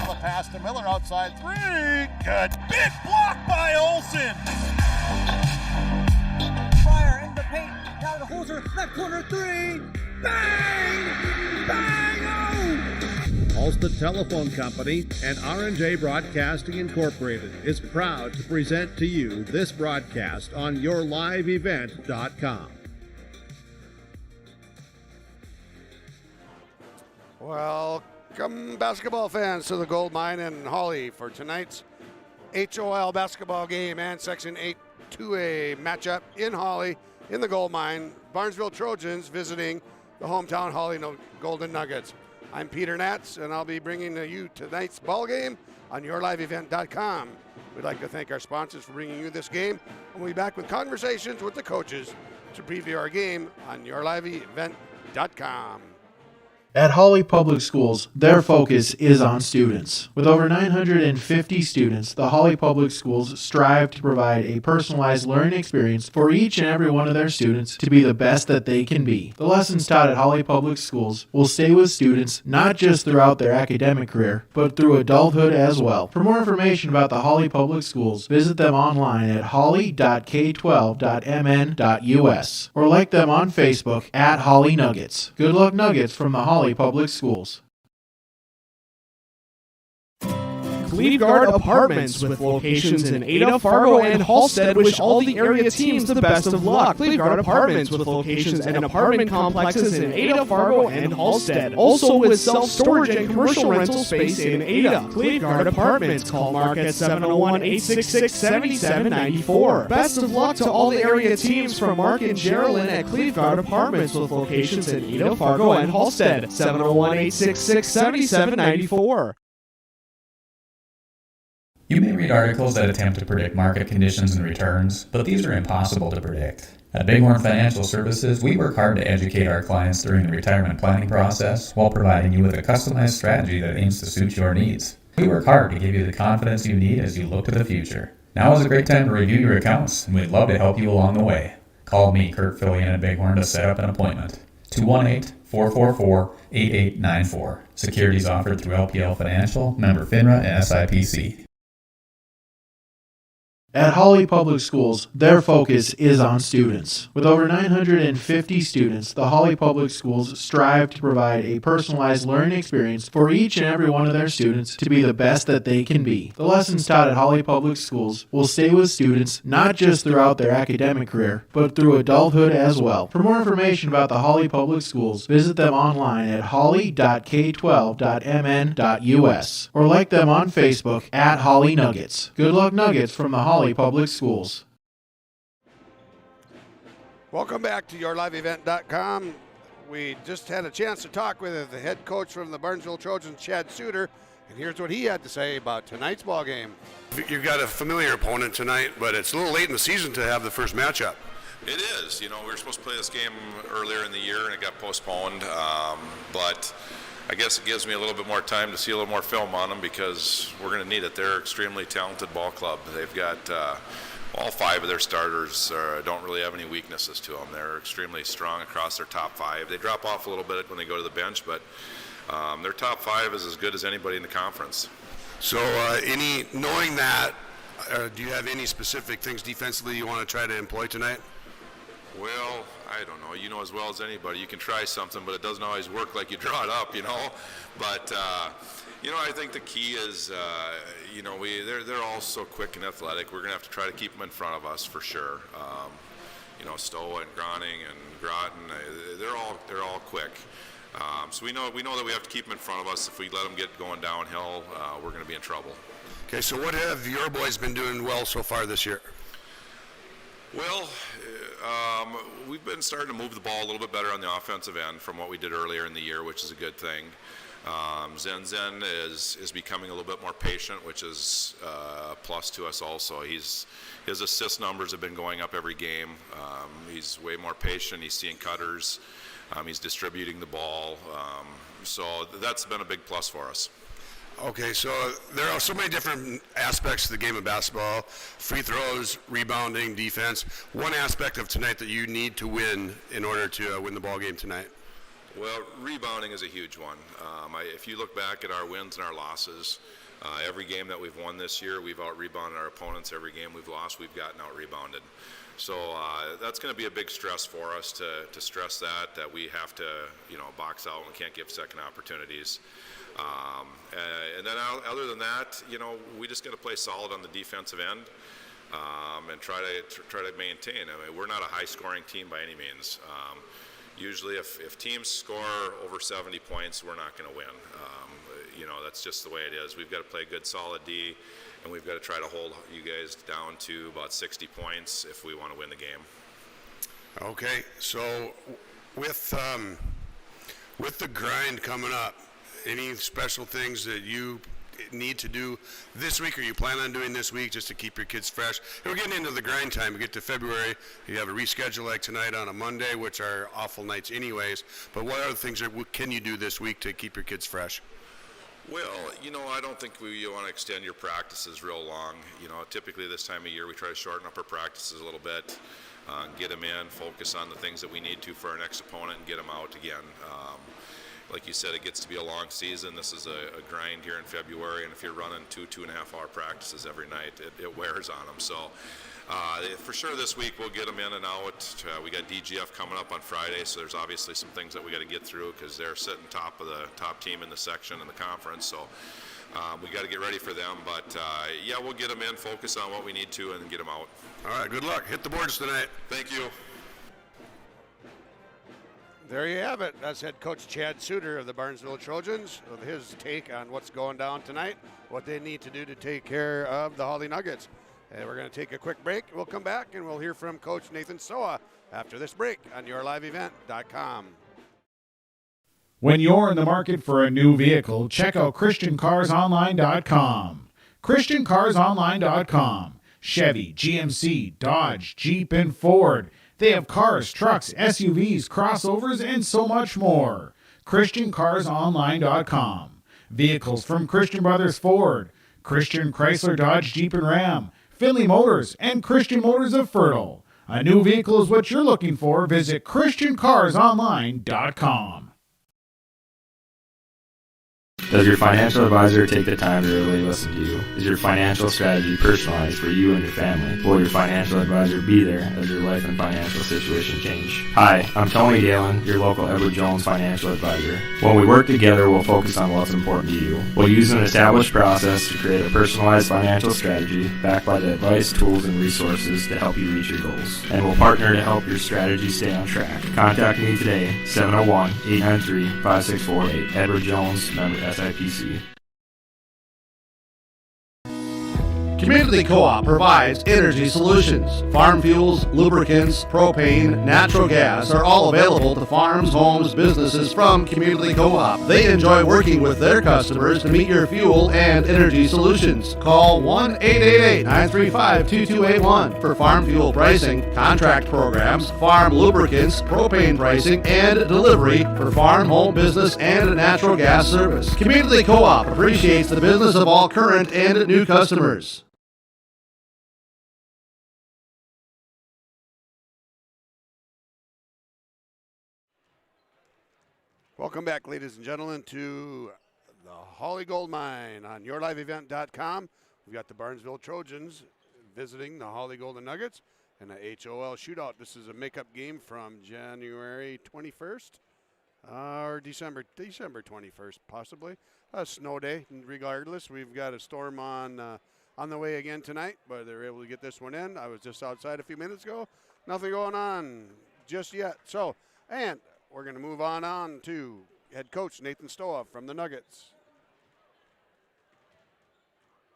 The pass to Miller outside 3. Good. Big block by Olsen. Fire in the paint. Down to Holzer. Left corner 3. Bang! Bang! Oh! Ulster Telephone Company and R&J Broadcasting Incorporated is proud to present to you this broadcast on yourliveevent.com. Welcome, basketball fans, to the Gold Mine in Hawley for tonight's HOL basketball game and Section 8 2A matchup in Hawley in the Gold Mine. Barnesville Trojans visiting the hometown Hawley Golden Nuggets. I'm Peter Natz, and I'll be bringing you tonight's ball game on yourliveevent.com. We'd like to thank our sponsors for bringing you this game, and we'll be back with conversations with the coaches to preview our game on yourliveevent.com. At Hawley Public Schools, their focus is on students. With over 950 students, the Hawley Public Schools strive to provide a personalized learning experience for each and every one of their students to be the best that they can be. The lessons taught at Hawley Public Schools will stay with students not just throughout their academic career, but through adulthood as well. For more information about the Hawley Public Schools, visit them online at hawley.k12.mn.us or like them on Facebook at Hawley Nuggets. Good luck, Nuggets, from the Hawley Public Schools. Cleveguard Apartments, with locations in Ada, Fargo, and Halstead, wish all the area teams the best of luck. Cleveguard Apartments, with locations in apartment complexes in Ada, Fargo, and Halstead. Also with self-storage and commercial rental space in Ada. Cleveguard Apartments. Call Mark at 701-866-7794. Best of luck to all the area teams from Mark and Geraldine at Cleveguard Apartments, with locations in Ada, Fargo, and Halstead. 701-866-7794. You may read articles that attempt to predict market conditions and returns, but these are impossible to predict. At Bighorn Financial Services, we work hard to educate our clients during the retirement planning process while providing you with a customized strategy that aims to suit your needs. We work hard to give you the confidence you need as you look to the future. Now is a great time to review your accounts, and we'd love to help you along the way. Call me, Kurt Fillion at Bighorn, to set up an appointment. 218-444-8894. Securities offered through LPL Financial, member FINRA and SIPC. At Hawley Public Schools, their focus is on students. With over 950 students, the Hawley Public Schools strive to provide a personalized learning experience for each and every one of their students to be the best that they can be. The lessons taught at Hawley Public Schools will stay with students not just throughout their academic career, but through adulthood as well. For more information about the Hawley Public Schools, visit them online at hawley.k12.mn.us or like them on Facebook at Hawley Nuggets. Good luck, Nuggets, from the Hawley Public Schools. Welcome back to yourliveevent.com. We just had a chance to talk with the head coach from the Barnesville Trojans, Chad Suter, and here's what he had to say about tonight's ball game. You've got a familiar opponent tonight, but it's a little late in the season to have the first matchup. It is. You know, we were supposed to play this game earlier in the year, and it got postponed. But I guess it gives me a little bit more time to see a little more film on them because we're going to need it. They're an extremely talented ball club. They've got all 5 of their starters don't really have any weaknesses to them. They're extremely strong across their top 5. They drop off a little bit when they go to the bench, but their top 5 is as good as anybody in the conference. So knowing that, do you have any specific things defensively you want to try to employ tonight? Well, I don't know. You know as well as anybody, you can try something, but it doesn't always work like you draw it up, you know. But, I think the key is, they're all so quick and athletic. We're going to have to try to keep them in front of us for sure. Stova and Groning and Groton, they're all quick. So we know that we have to keep them in front of us. If we let them get going downhill, we're going to be in trouble. Okay, so what have your boys been doing well so far this year? Well, we've been starting to move the ball a little bit better on the offensive end from what we did earlier in the year, which is a good thing. Zen is becoming a little bit more patient, which is a plus to us also. His assist numbers have been going up every game. He's way more patient. He's seeing cutters. He's distributing the ball. So that's been a big plus for us. Okay, so there are so many different aspects to the game of basketball: free throws, rebounding, defense. One aspect of tonight that you need to win in order to win the ball game tonight? Well, rebounding is a huge one. If you look back at our wins and our losses, every game that we've won this year, we've out-rebounded our opponents. Every game we've lost, we've gotten out-rebounded. So that's going to be a big stress for us to stress that we have to, box out and we can't give second opportunities. And then other than that, we just got to play solid on the defensive end and try to maintain. I mean, we're not a high-scoring team by any means. Usually, if teams score over 70 points, we're not going to win. That's just the way it is. We've got to play good, solid D, and we've got to try to hold you guys down to about 60 points if we want to win the game. Okay, so with the grind coming up, any special things that you need to do this week, or you plan on doing this week, just to keep your kids fresh? And we're getting into the grind time. We get to February, you have a reschedule like tonight on a Monday, which are awful nights anyways, but what other things can you do this week to keep your kids fresh? Well, I don't think you want to extend your practices real long. Typically this time of year we try to shorten up our practices a little bit, get them in, focus on the things that we need to for our next opponent, and get them out again. Like you said, it gets to be a long season. This is a grind here in February, and if you're running 2.5 hour practices every night, it wears on them. So for sure this week we'll get them in and out. We got DGF coming up on Friday, so there's obviously some things that we got to get through because they're sitting top of the top team in the section in the conference. So we got to get ready for them. But we'll get them in, focus on what we need to, and get them out. All right, good luck. Hit the boards tonight. Thank you. There you have it. That's head coach Chad Suter of the Barnesville Trojans with his take on what's going down tonight, what they need to do to take care of the Hawley Nuggets. And we're going to take a quick break. We'll come back and we'll hear from Coach Nathan Stova after this break on yourliveevent.com. When you're in the market for a new vehicle, check out ChristianCarsOnline.com. ChristianCarsOnline.com. Chevy, GMC, Dodge, Jeep, and Ford. They have cars, trucks, SUVs, crossovers, and so much more. ChristianCarsOnline.com. Vehicles from Christian Brothers Ford, Christian Chrysler, Dodge, Jeep, and Ram, Finley Motors, and Christian Motors of Fertile. A new vehicle is what you're looking for. Visit ChristianCarsOnline.com. Does your financial advisor take the time to really listen to you? Is your financial strategy personalized for you and your family? Will your financial advisor be there as your life and financial situation change? Hi, I'm Tony Galen, your local Edward Jones financial advisor. When we work together, we'll focus on what's important to you. We'll use an established process to create a personalized financial strategy backed by the advice, tools, and resources to help you reach your goals. And we'll partner to help your strategy stay on track. Contact me today, 701-893-5648. Edward Jones, member SIPC. Community Co-op provides energy solutions. Farm fuels, lubricants, propane, natural gas are all available to farms, homes, businesses from Community Co-op. They enjoy working with their customers to meet your fuel and energy solutions. Call 1-888-935-2281 for farm fuel pricing, contract programs, farm lubricants, propane pricing, and delivery for farm, home, business, and natural gas service. Community Co-op appreciates the business of all current and new customers. Welcome back, ladies and gentlemen, to the Hawley Gold Mine on yourliveevent.com. We've got the Barnesville Trojans visiting the Hawley Golden Nuggets in a HOL shootout. This is a makeup game from January 21st or December 21st, possibly. A snow day, regardless. We've got a storm on the way again tonight, but they're able to get this one in. I was just outside a few minutes ago. Nothing going on just yet. So, and we're going to move on to head coach Nathan Stova from the Nuggets.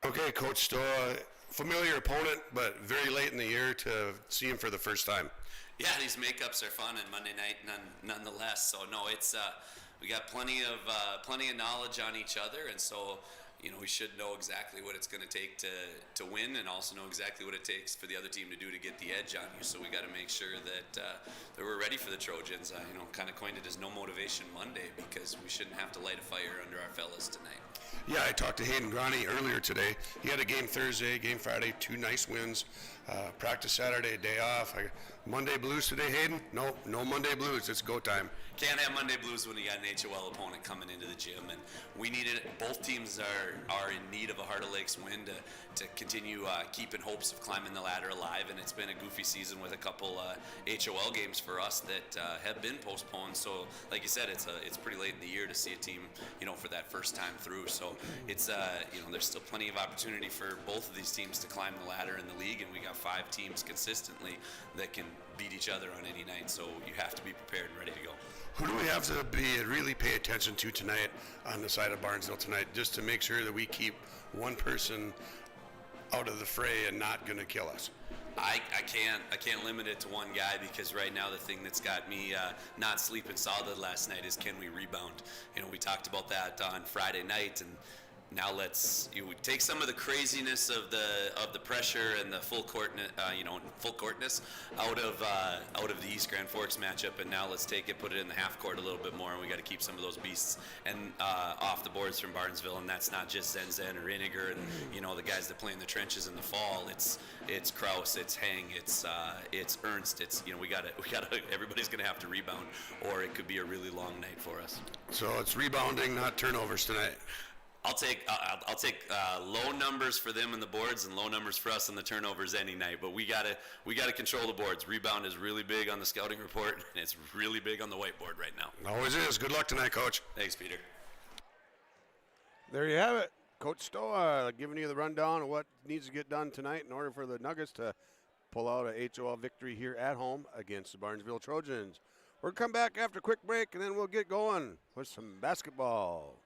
Okay, Coach Stova, familiar opponent, but very late in the year to see him for the first time. Yeah, these makeups are fun, and Monday night nonetheless. So no, it's we got plenty of knowledge on each other, and so we should know exactly what it's going to take to win, and also know exactly what it takes for the other team to do to get the edge on you. So we got to make sure that we're ready for the Trojans. Kind of coined it as No Motivation Monday, because we shouldn't have to light a fire under our fellas tonight. Yeah, I talked to Hayden Groney earlier today. He had a game Thursday, game Friday, 2 nice wins. Practice Saturday, day off. Monday blues today, Hayden? No, no Monday blues. It's go time. Can't have Monday blues when you got an HOL opponent coming into the gym, and we needed it. Both teams are in need of a Heart of Lakes win to continue keeping hopes of climbing the ladder alive. And it's been a goofy season with a couple HOL games for us that have been postponed. So, like you said, it's pretty late in the year to see a team, for that first time through. So it's there's still plenty of opportunity for both of these teams to climb the ladder in the league, and we got 5 teams consistently that can beat each other on any night. So you have to be prepared and ready to go. Who do we have to really pay attention to tonight on the side of Barnesville tonight, just to make sure that we keep one person out of the fray and not going to kill us? I can't limit it to one guy, because right now the thing that's got me not sleeping solid last night is, can we rebound? We talked about that on Friday night, and now let's take some of the craziness of the pressure and the full courtness out of the East Grand Forks matchup, and now let's put it in the half court a little bit more, and we got to keep some of those beasts and off the boards from Barnesville. And that's not just Zen or Iniger and the guys that play in the trenches in the fall. It's Kraus, it's Hang, it's Ernst. It's we got to everybody's gonna have to rebound, or it could be a really long night for us. So it's rebounding, not turnovers tonight. I'll take low numbers for them in the boards and low numbers for us in the turnovers any night. But we gotta control the boards. Rebound is really big on the scouting report, and it's really big on the whiteboard right now. Always is. Good luck tonight, Coach. Thanks, Peter. There you have it. Coach Stova giving you the rundown of what needs to get done tonight in order for the Nuggets to pull out a HOL victory here at home against the Barnesville Trojans. We'll come back after a quick break, and then we'll get going with some basketball.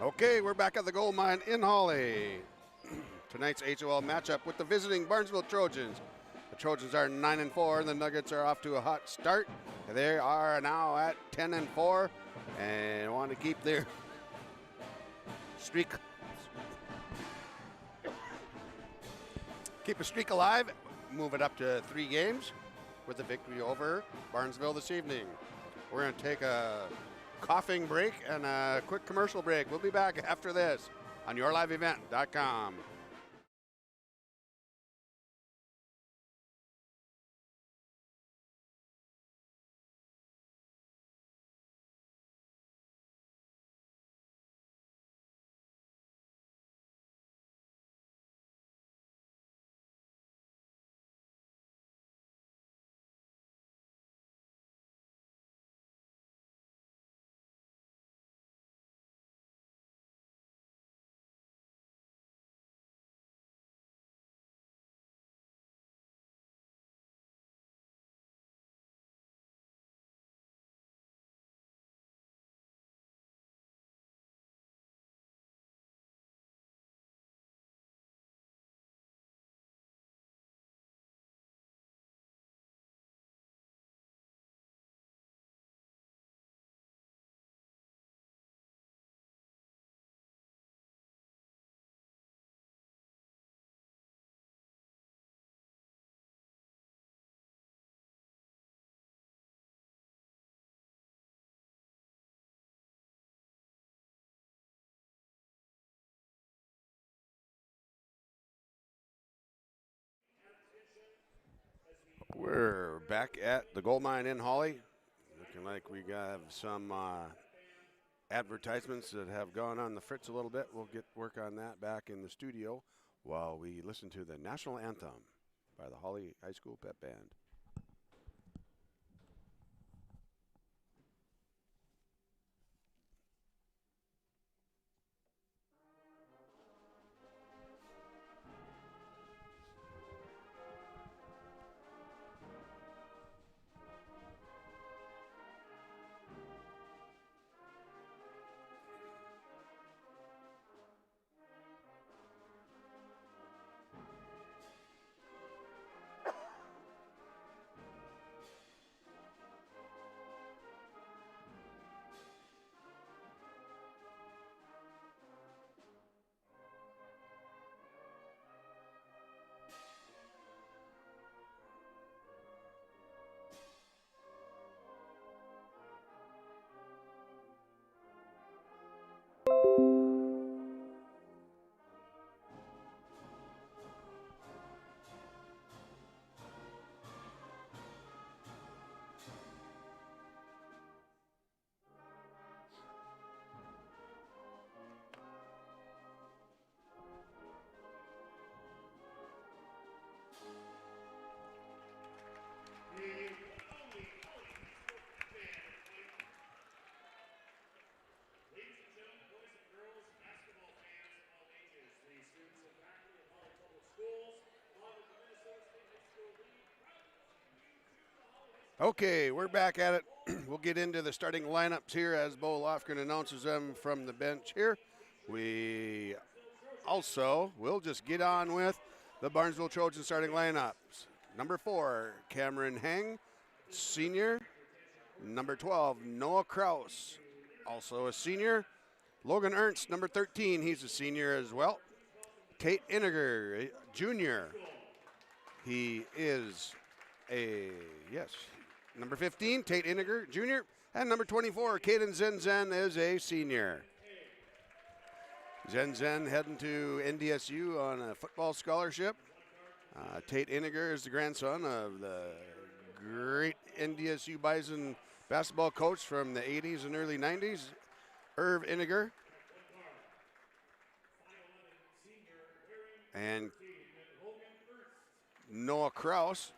Okay, we're back at the gold mine in Hawley. Tonight's HOL matchup with the visiting Barnesville Trojans. The Trojans are 9-4, and the Nuggets are off to a hot start. They are now at 10-4, and want to keep their streak, keep a streak alive. Move it up to 3 games with a victory over Barnesville this evening. We're going to take a coughing break and a quick commercial break. We'll be back after this on yourliveevent.com. We're back at the gold mine in Hawley. Looking like we have some advertisements that have gone on the fritz a little bit. We'll get work on that back in the studio while we listen to the national anthem by the Hawley High School Pep Band. Okay, we're back at it. We'll get into the starting lineups here as Bo Lofgren announces them from the bench here. We also will just get on with the Barnesville Trojans starting lineups. Number 4, Cameron Heng, senior. Number 12, Noah Kraus, also a senior. Logan Ernst, number 13, he's a senior as well. Tate Iniger, junior. He is Number 15, Tate Iniger, junior. And number 24, Caden Zenzen is a senior. Zenzen heading to NDSU on a football scholarship. Tate Iniger is the grandson of the great NDSU Bison basketball coach from the 80s and early 90s, Irv Iniger. And Noah Kraus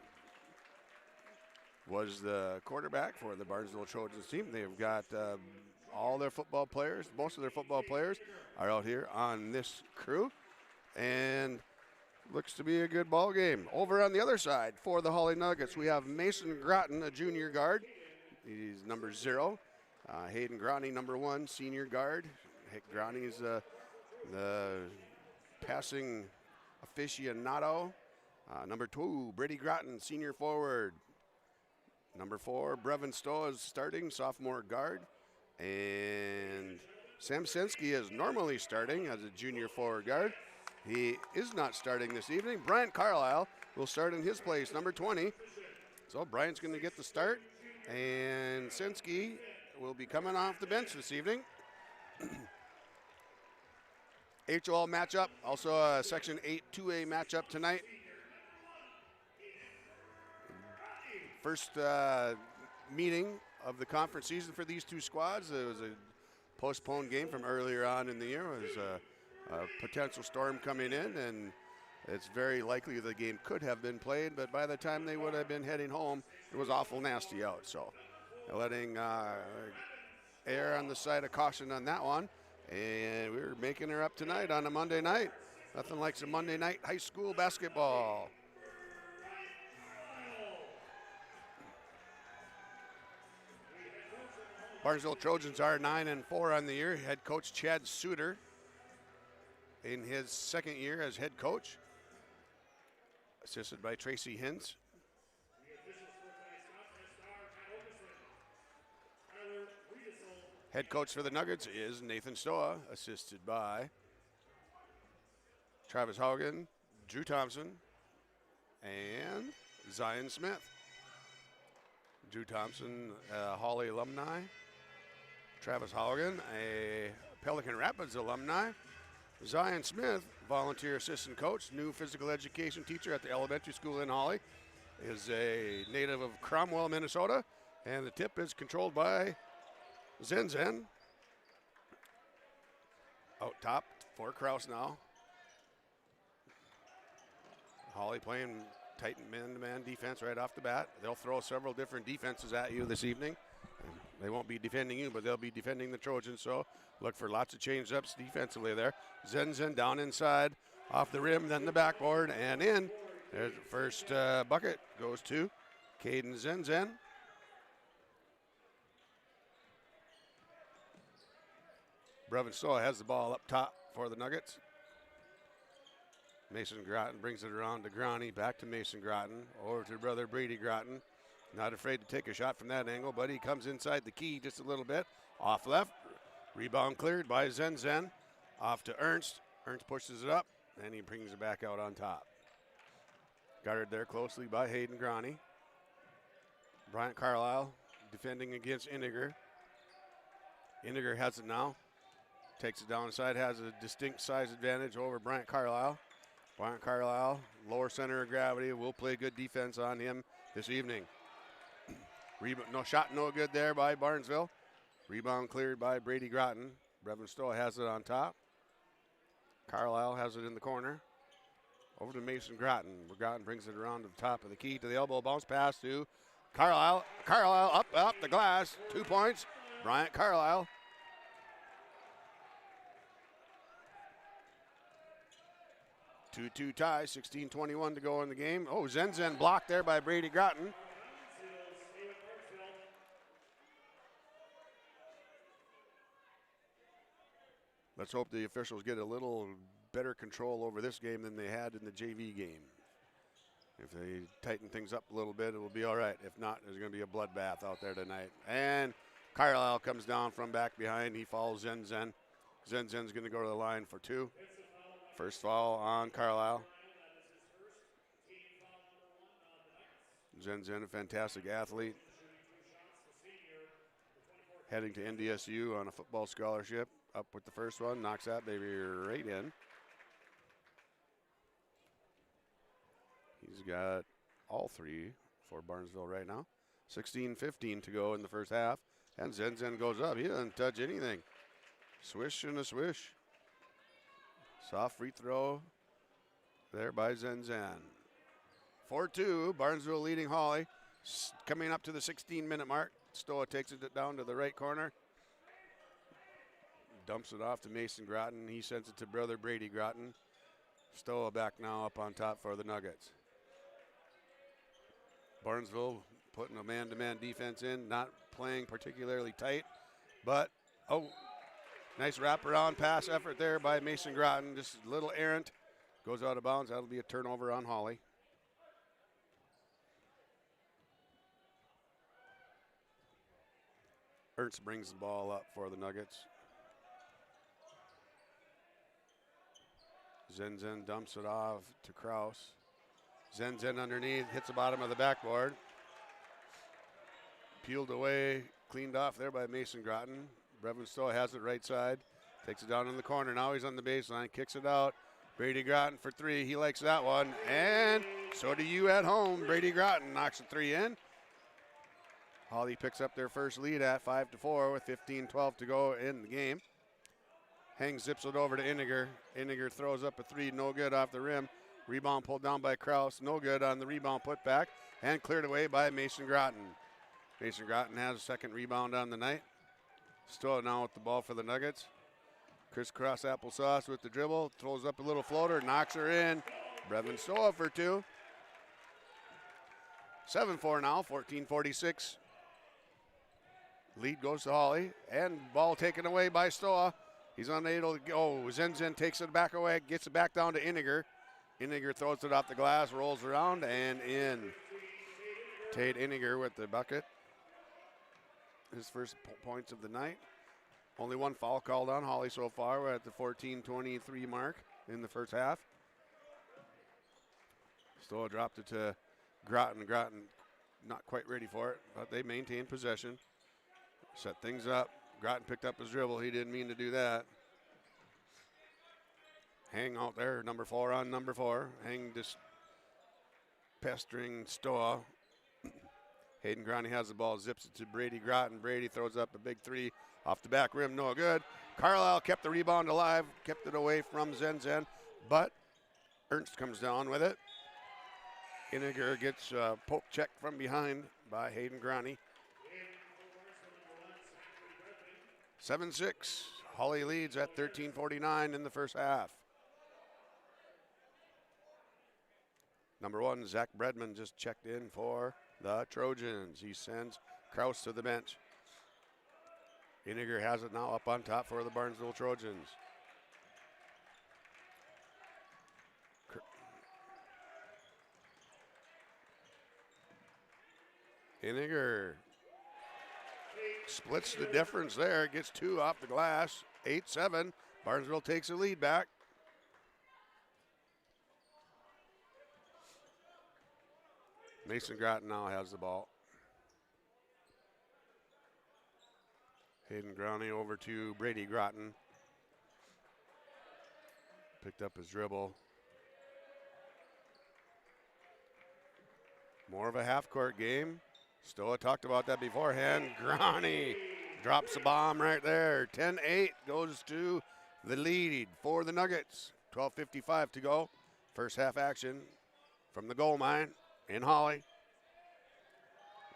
was the quarterback for the Barnesville Trojans team. They've got all their football players, most of their football players are out here on this crew. And looks to be a good ball game. Over on the other side for the Hawley Nuggets, we have Mason Groton, a junior guard. He's number 0. Hayden Growney, number 1, senior guard. Growney's the passing aficionado. Number 2, Brady Groton, senior forward. Number 4, Brevin Stowe is starting, sophomore guard. And Sam Sensky is normally starting as a junior forward guard. He is not starting this evening. Bryant Carlisle will start in his place, number 20. So Bryant's going to get the start. And Sensky will be coming off the bench this evening. HOL matchup, also a Section 8 2A matchup tonight. First meeting of the conference season for these two squads. It was a postponed game from earlier on in the year. It was a potential storm coming in, and it's very likely the game could have been played, but by the time they would have been heading home, it was awful nasty out. So letting err on the side of caution on that one. And we're making her up tonight on a Monday night. Nothing like some Monday night high school basketball. Barnesville Trojans are 9-4 on the year. Head coach Chad Suter in his second year as head coach, assisted by Tracy Hintz. Head coach for the Nuggets is Nathan Stoa, assisted by Travis Haugen, Drew Thompson, and Zion Smith. Drew Thompson, Hawley alumni. Travis Haugen, a Pelican Rapids alumni. Zion Smith, volunteer assistant coach, new physical education teacher at the elementary school in Hawley. is a native of Cromwell, Minnesota, and the tip is controlled by Zen. Out top for Kraus now. Hawley playing tight man-to-man defense right off the bat. They'll throw several different defenses at you this evening. They won't be defending you, but they'll be defending the Trojans, so look for lots of change-ups defensively there. Zen down inside, off the rim, then the backboard, and in. There's the first bucket goes to Caden Zen. Brevin Stoa has the ball up top for the Nuggets. Mason Groton brings it around to Groney, back to Mason Groton, over to brother Brady Groton. Not afraid to take a shot from that angle, but he comes inside the key just a little bit. Off left, rebound cleared by Zen. Off to Ernst. Ernst pushes it up, and he brings it back out on top. Guarded there closely by Hayden Groney. Bryant Carlisle defending against Iniger. Iniger has it now. Takes it down inside, has a distinct size advantage over Bryant Carlisle. Bryant Carlisle, lower center of gravity, will play good defense on him this evening. No shot, no good there by Barnesville. Rebound cleared by Brady Groton. Brevin Stoa has it on top. Carlisle has it in the corner. Over to Mason Groton. Groton brings it around to the top of the key to the elbow. Bounce pass to Carlisle. Carlisle up the glass. 2 points. Bryant Carlisle. Two tie, 16-21 to go in the game. Oh, Zen blocked there by Brady Groton. Let's hope the officials get a little better control over this game than they had in the JV game. If they tighten things up a little bit, it will be all right. If not, there's going to be a bloodbath out there tonight. And Carlisle comes down from back behind. He follows Zen. Zen's going to go to the line for two. First foul on Carlisle. Zen, a fantastic athlete. Heading to NDSU on a football scholarship. Up with the first one, knocks that baby right in. He's got all three for Barnesville right now. 16-15 to go in the first half. And Zen goes up. He doesn't touch anything. Swish and a swish. Soft free throw there by Zen. 4-2, Barnesville leading Hawley. Coming up to the 16-minute mark. Stoa takes it down to the right corner. Dumps it off to Mason Groton. He sends it to brother Brady Groton. Stoa back now up on top for the Nuggets. Barnesville putting a man-to-man defense in, not playing particularly tight, but, nice wraparound pass effort there by Mason Groton. Just a little errant. Goes out of bounds. That'll be a turnover on Hawley. Ernst brings the ball up for the Nuggets. Zen dumps it off to Kraus. Zen underneath, hits the bottom of the backboard. Peeled away, cleaned off there by Mason Groton. Brevin Stoa has it right side. Takes it down in the corner. Now he's on the baseline, kicks it out. Brady Groton for three. He likes that one. And so do you at home. Brady Groton knocks the three in. Hawley picks up their first lead at 5-4 with 15-12 to go in the game. Heng zips it over to Iniger. Iniger throws up a three, no good off the rim. Rebound pulled down by Kraus, no good on the rebound putback, and cleared away by Mason Groton. Mason Groton has a second rebound on the night. Stoa now with the ball for the Nuggets. Crisscross applesauce with the dribble, throws up a little floater, knocks her in. Brevin Stoa for two. 7-4 now, 14-46. Lead goes to Hawley, and ball taken away by Stoa. He's unable to go. Zen takes it back away, gets it back down to Iniger. Iniger throws it off the glass, rolls around, and in. Tate Iniger with the bucket. His first points of the night. Only one foul called on Hawley so far. We're at the 14-23 mark in the first half. Stoa dropped it to Groton. Groton not quite ready for it, but they maintain possession. Set things up. Groton picked up his dribble. He didn't mean to do that. Hang out there, number 4 on number 4. Hang just pestering Stoa. Hayden Grani has the ball, zips it to Brady Groton. Brady throws up a big three off the back rim, no good. Carlisle kept the rebound alive, kept it away from Zen, but Ernst comes down with it. Iniger gets poke checked from behind by Hayden Grani. 7-6. Hawley leads at 13:49 in the first half. Number 1, Zach Bredman just checked in for the Trojans. He sends Kraus to the bench. Iniger has it now up on top for the Barnesville Trojans. Iniger splits the difference there, gets 2 off the glass, 8-7. Barnesville takes the lead back. Mason Groton now has the ball. Hayden Grani over to Brady Groton. Picked up his dribble. More of a half-court game. Stoa talked about that beforehand. Grani drops a bomb right there. 10-8 goes to the lead for the Nuggets. 12:55 to go. First half action from the goal mine in Hawley.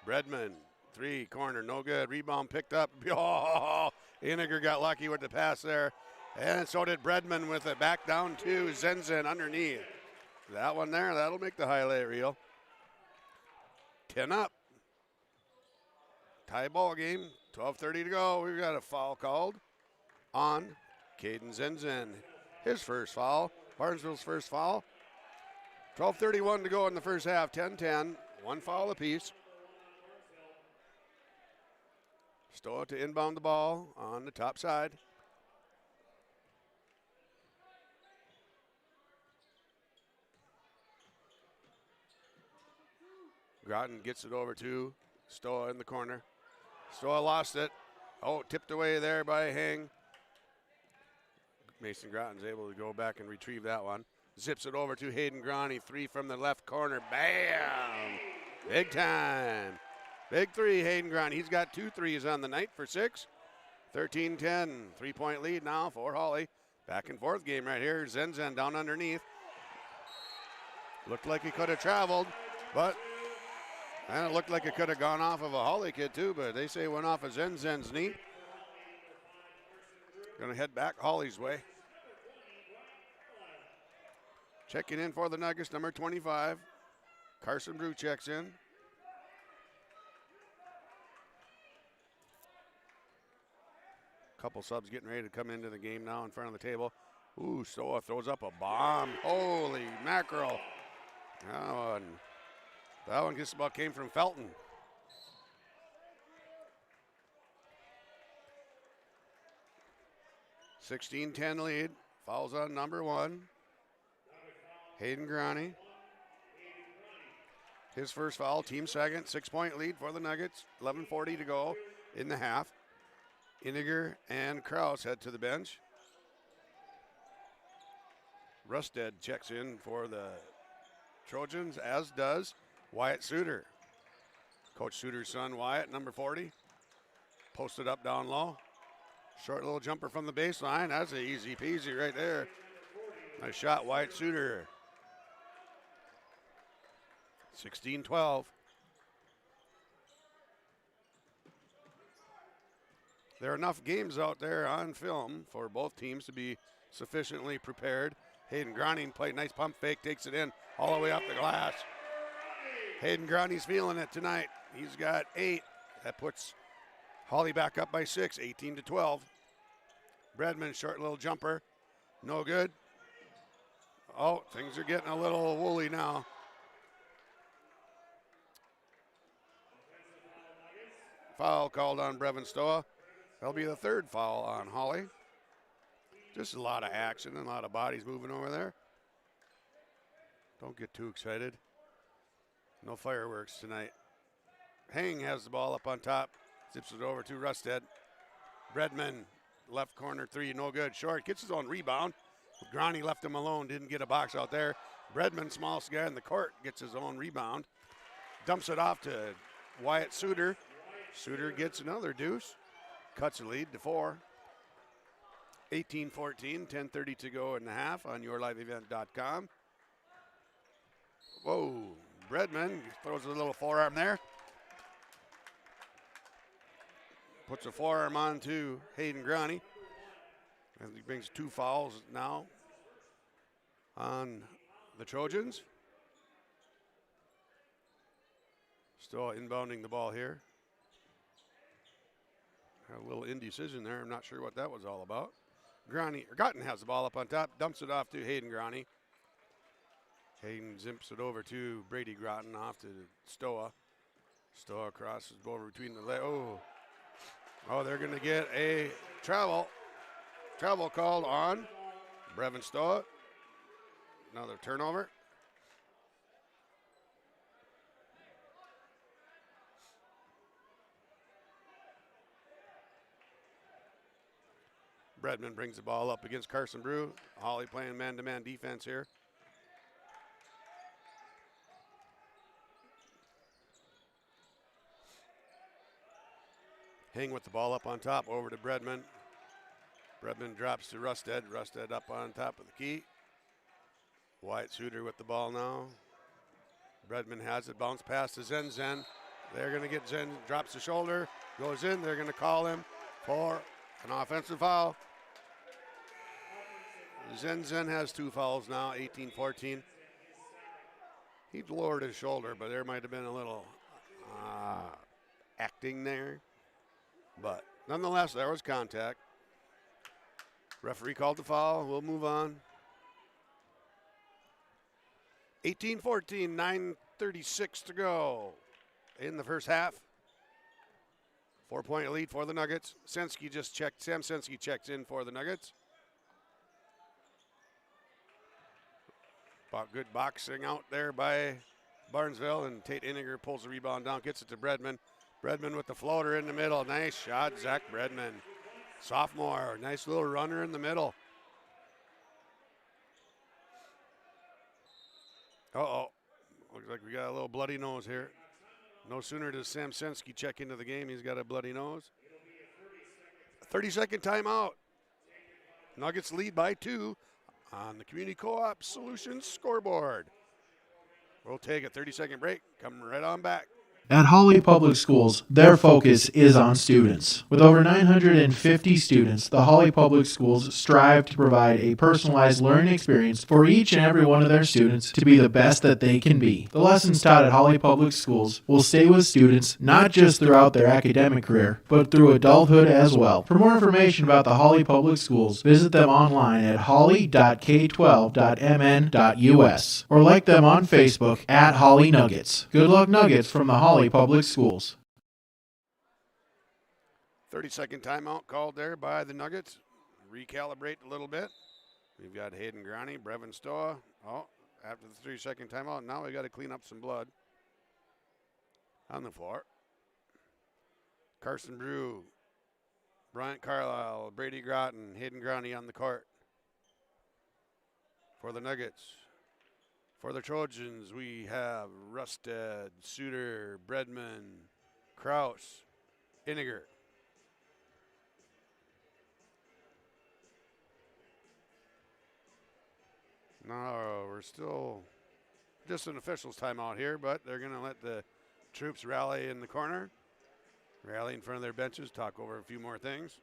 Bredman, 3, corner, no good. Rebound picked up. Oh, Iniger got lucky with the pass there. And so did Bredman with it. Back down to Zen underneath. That one there, that'll make the highlight reel. 10 up. Tie ball game, 12:30 to go. We've got a foul called on Caden Zen. His first foul, Barnesville's first foul. 12:31 to go in the first half, 10-10, 1 foul apiece. Stoa to inbound the ball on the top side. Groton gets it over to Stoa in the corner. Stoa lost it. Oh, tipped away there by Hang. Mason Groton's able to go back and retrieve that one. Zips it over to Hayden Grani. 3 from the left corner. Bam! Big time. Big 3, Hayden Grani. He's got 2 threes on the night for 6. 13-10. 3-point lead now for Hawley. Back and forth game right here. Zen down underneath. Looked like he could have traveled, but and it looked like it could have gone off of a Hawley kid too, but they say it went off of Zen's knee. Going to head back Hawley's way. Checking in for the Nuggets, number 25. Carson Brew checks in. Couple subs getting ready to come into the game now in front of the table. Ooh, Stoa throws up a bomb. Holy mackerel. That one just about came from Felton. (16-10) lead. Fouls on number 1. Hayden Grani. His first foul, team second. 6-point lead for the Nuggets. 11:40 to go in the half. Iniger and Kraus head to the bench. Rusted checks in for the Trojans, as does Wyatt Suter. Coach Suter's son, Wyatt, number 40. Posted up down low. Short little jumper from the baseline. That's an easy peasy right there. Nice shot, Wyatt Suter. 16-12. There are enough games out there on film for both teams to be sufficiently prepared. Hayden Grani played nice pump fake, takes it in all the way up the glass. Hayden Grani's feeling it tonight. He's got 8. That puts Hawley back up by 6, 18-12. Bredman, short little jumper. No good. Oh, things are getting a little woolly now. Foul called on Brevin Stoa. That'll be the 3rd foul on Hawley. Just a lot of action and a lot of bodies moving over there. Don't get too excited. No fireworks tonight. Hang has the ball up on top. Zips it over to Rusted. Bredman, left corner 3, no good. Short, gets his own rebound. Groney left him alone, didn't get a box out there. Bredman, smallest guy in the court, gets his own rebound. Dumps it off to Wyatt Suter. Suter gets another deuce. Cuts the lead to 4. 18-14, 10:30 to go in the half on yourliveevent.com. Whoa, Bredman throws a little forearm there. Puts a forearm on to Hayden Groney. And he brings 2 fouls now on the Trojans. Still inbounding the ball here. A little indecision there. I'm not sure what that was all about. Gotten has the ball up on top, dumps it off to Hayden Groney. Hayden zimps it over to Brady Groton, off to Stova. Stova crosses over between the legs. Oh, they're going to get a travel called on Brevin Stova. Another turnover. Bredman brings the ball up against Carson Brew. Hawley playing man-to-man defense here. Hing with the ball up on top, over to Bredman. Bredman drops to Rusted. Rusted up on top of the key. Wyatt Suter with the ball now. Bredman has it, bounce pass to Zen. They're going to get Zen, drops the shoulder, goes in. They're going to call him for an offensive foul. Zen has 2 fouls now, 18-14. He lowered his shoulder, but there might have been a little acting there. But nonetheless, there was contact. Referee called the foul. We'll move on. 18-14, 9:36 to go in the first half. 4-point lead for the Nuggets. Sam Senski checks in for the Nuggets. Good boxing out there by Barnesville, and Tate Iniger pulls the rebound down, gets it to Bredman. Bredman with the floater in the middle. Nice shot, Zach Bredman. Sophomore, nice little runner in the middle. Looks like we got a little bloody nose here. No sooner does Sam Senski check into the game, he's got a bloody nose. 30-second timeout. Nuggets lead by 2 on the Community Co-op Solutions scoreboard. We'll take a 30-second break. Come right on back. At Hawley Public Schools, their focus is on students. With over 950 students, the Hawley Public Schools strive to provide a personalized learning experience for each and every one of their students to be the best that they can be. The lessons taught at Hawley Public Schools will stay with students not just throughout their academic career, but through adulthood as well. For more information about the Hawley Public Schools, visit them online at hawley.k12.mn.us or like them on Facebook at Hawley Nuggets. Good luck, Nuggets, from the Hawley Public Schools. 30-second timeout called there by the Nuggets. Recalibrate a little bit. We've got Hayden Groney, Brevin Stoa. After the 30-second timeout, now we got to clean up some blood on the floor. Carson Brew, Bryant Carlisle, Brady Groton, Hayden Groney on the court for the Nuggets. For the Trojans, we have Rusted, Suter, Bredman, Kraus, Iniger. No, we're still just an officials timeout here, but they're going to let the troops rally in the corner, rally in front of their benches, talk over a few more things.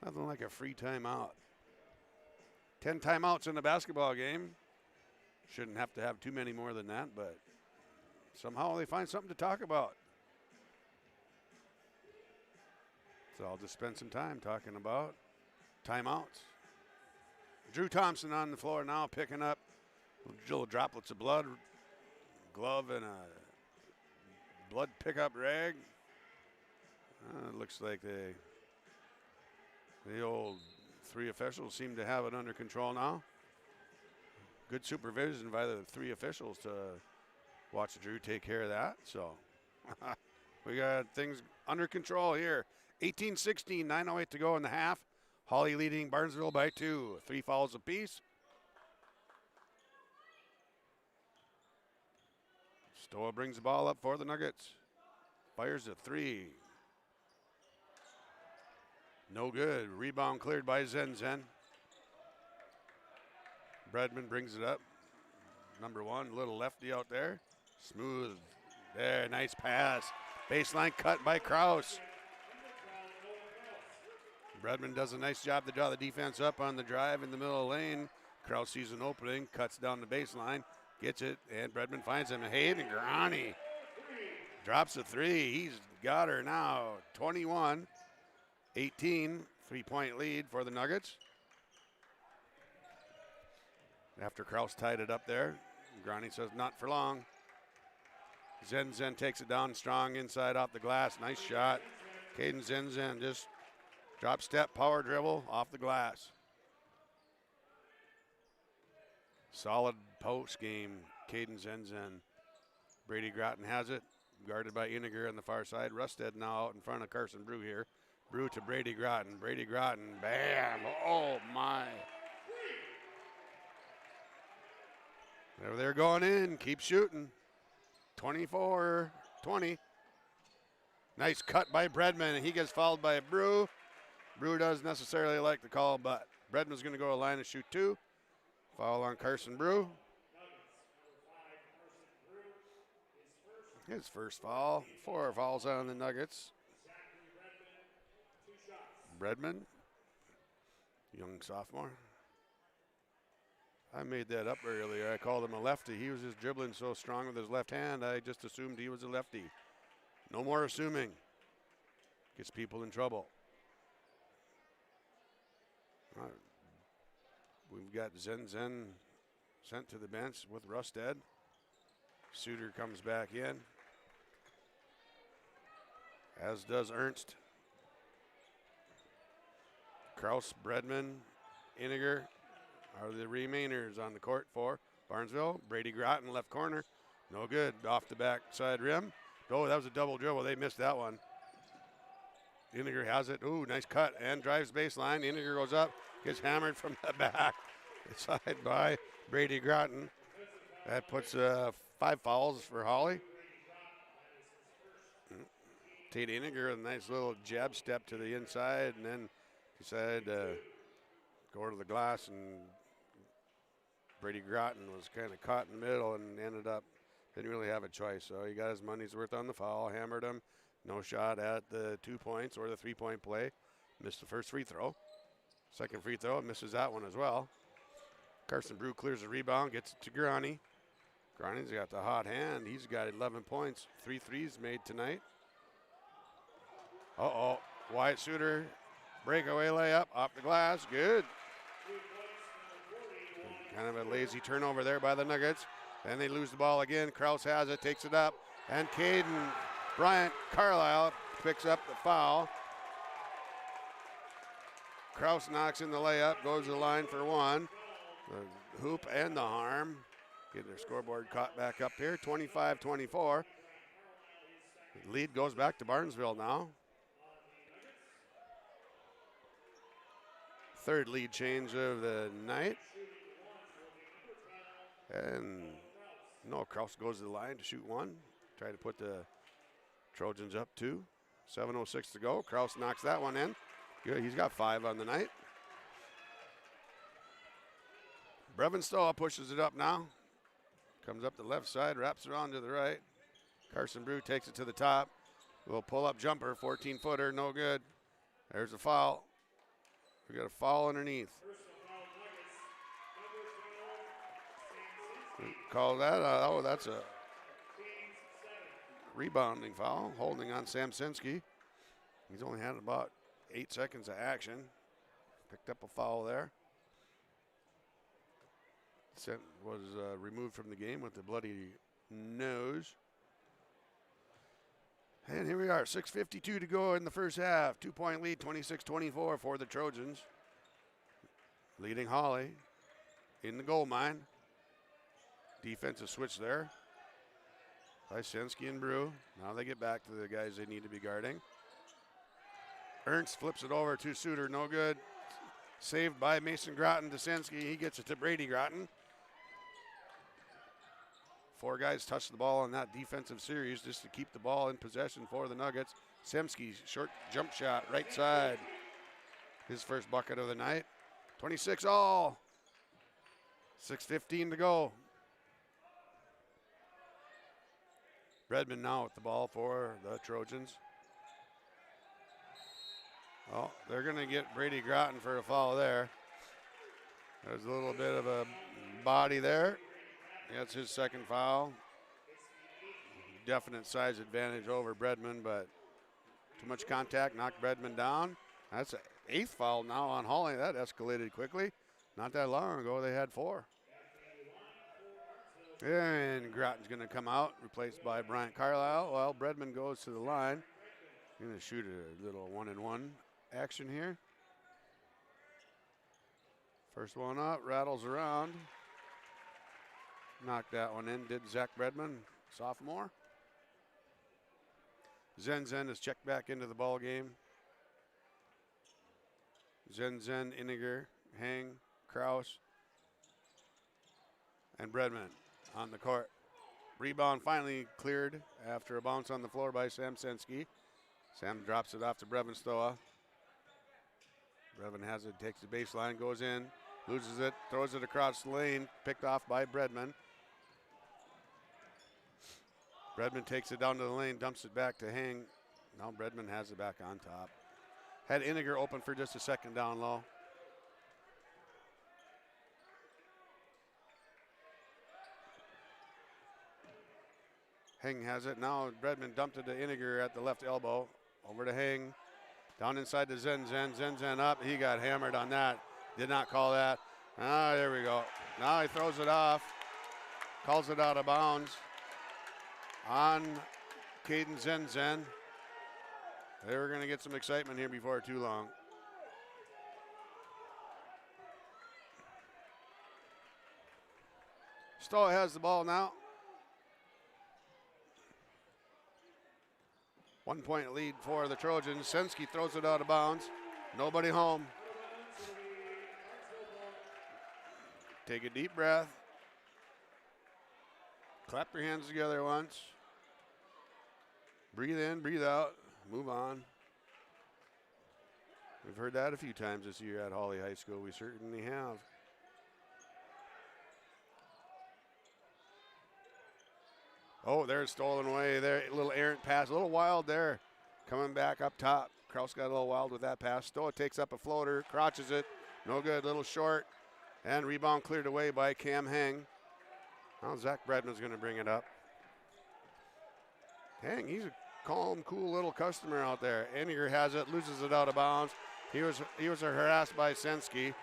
Nothing like a free timeout. 10 timeouts in the basketball game. Shouldn't have to have too many more than that, but somehow they find something to talk about. So I'll just spend some time talking about timeouts. Drew Thompson on the floor now, picking up little droplets of blood, glove and a blood pickup rag. It looks like the old 3 officials seem to have it under control now. Good supervision by the 3 officials to watch Drew take care of that. So we got things under control here. 18-16, 9:08 to go in the half. Hawley leading Barnesville by 2. 3 fouls apiece. Stova brings the ball up for the Nuggets. Fires a 3. No good. Rebound cleared by Zen. Bredman brings it up. Number 1, little lefty out there. Smooth. There, nice pass. Baseline cut by Kraus. Bredman does a nice job to draw the defense up on the drive in the middle of the lane. Kraus sees an opening, cuts down the baseline, gets it, and Bredman finds him. Hayden Grani drops a 3. He's got her now. 21-18, 3-point lead for the Nuggets. After Kraus tied it up there, Grani says not for long. Zen takes it down strong inside off the glass. Nice shot. Caden Zen just drop step, power dribble off the glass. Solid post game, Caden Zen. Brady Groton has it, guarded by Iniger on the far side. Rusted now out in front of Carson Brew here. Brew to Brady Groton. Brady Groton, bam, oh my. They're going in, keep shooting. 24-20. Nice cut by Bredman, and he gets fouled by Brew. Brew doesn't necessarily like the call, but Bredman's going to go to the line and shoot 2. Foul on Carson Brew. His first foul. 4 fouls on the Nuggets. Bredman, young sophomore. I made that up earlier. I called him a lefty. He was just dribbling so strong with his left hand, I just assumed he was a lefty. No more assuming. Gets people in trouble. We've got Zen sent to the bench with Rusted. Suter comes back in, as does Ernst. Kraus, Bredman, Iniger are the remainers on the court for Barnesville. Brady Groton, left corner. No good. Off the backside rim. Oh, that was a double dribble. They missed that one. Iniger has it. Ooh, nice cut and drives baseline. Iniger goes up, gets hammered from the back. Side by Brady Groton. That puts 5 fouls for Hawley. Tate Iniger, a nice little jab step to the inside, and then decided to go to the glass, and Brady Groton was kind of caught in the middle and ended up, didn't really have a choice. So he got his money's worth on the foul, hammered him. No shot at the 2 points or the 3-point play. Missed the first free throw. Second free throw, misses that one as well. Carson Brew clears the rebound, gets it to Grani. Grani's got the hot hand. He's got 11 points, 3 threes made tonight. Wyatt Suter, breakaway layup off the glass, good. Kind of a lazy turnover there by the Nuggets. Then they lose the ball again. Kraus has it, takes it up, and Caden Bryant Carlisle picks up the foul. Kraus knocks in the layup, goes to the line for 1. The hoop and the harm. Get their scoreboard caught back up here, 25-24. The lead goes back to Barnesville now. Third lead change of the night. And no, Kraus goes to the line to shoot 1. Try to put the Trojans up 2. 7:06 to go. Kraus knocks that one in. Good, he's got 5 on the night. Brevin Stoll pushes it up now. Comes up the left side, wraps around to the right. Carson Brew takes it to the top. Little pull-up jumper, 14-footer, no good. There's a foul. We got a foul underneath. Call that, that's a rebounding foul, holding on Samsinski. He's only had about 8 seconds of action. Picked up a foul there. Was removed from the game with a bloody nose. And here we are, 6:52 to go in the first half. 2-point lead, 26-24 for the Trojans. Leading Hawley in the goal mine. Defensive switch there by Sensky and Brew. Now they get back to the guys they need to be guarding. Ernst flips it over to Suter, no good. Saved by Mason Groton. Desinski, he gets it to Brady Groton. 4 guys touched the ball in that defensive series just to keep the ball in possession for the Nuggets. Semsky, short jump shot, right side. His first bucket of the night. 26 all. 6:15 to go. Redmond now with the ball for the Trojans. Oh, they're going to get Brady Groton for a foul there. There's a little bit of a body there. That's his second foul. Definite size advantage over Bredman, but too much contact, knocked Bredman down. That's an 8th foul now on Hawley. That escalated quickly. Not that long ago, they had 4. And Groton's going to come out, replaced by Bryant Carlisle. Well, Bredman goes to the line. Going to shoot a little 1-and-1 action here. First one up, rattles around. Knocked that one in, did Zach Bredman, sophomore. Zen is checked back into the ball game. Zen, Iniger, Hang, Kraus, and Bredman on the court. Rebound finally cleared after a bounce on the floor by Sam Sensky. Sam drops it off to Brevin Stoa. Brevin has it, takes the baseline, goes in, loses it, throws it across the lane, picked off by Bredman. Bredman takes it down to the lane, dumps it back to Hang. Now Bredman has it back on top. Had Iniger open for just a second down low. Hang has it. Now Bredman dumped it to Iniger at the left elbow. Over to Hang. Down inside to Zen up. He got hammered on that. Did not call that. Ah, there we go. Now he throws it off. Calls it out of bounds on Caden Zen. They were going to get some excitement here before too long. Stoa has the ball now. 1 point lead for the Trojans. Sensky throws it out of bounds. Nobody home. Take a deep breath. Clap your hands together once. Breathe in, breathe out, move on. We've heard that a few times this year at Hawley High School. We certainly have. Oh, there's stolen away there. A little errant pass, a little wild there. Coming back up top. Kraus got a little wild with that pass. Stoa takes up a floater, crotches it. No good, little short. And rebound cleared away by Cam Hang. Now Zach Bredman's going to bring it up. Hang, he's a calm, cool little customer out there. Iniger has it, loses it out of bounds. He was harassed by Sensky.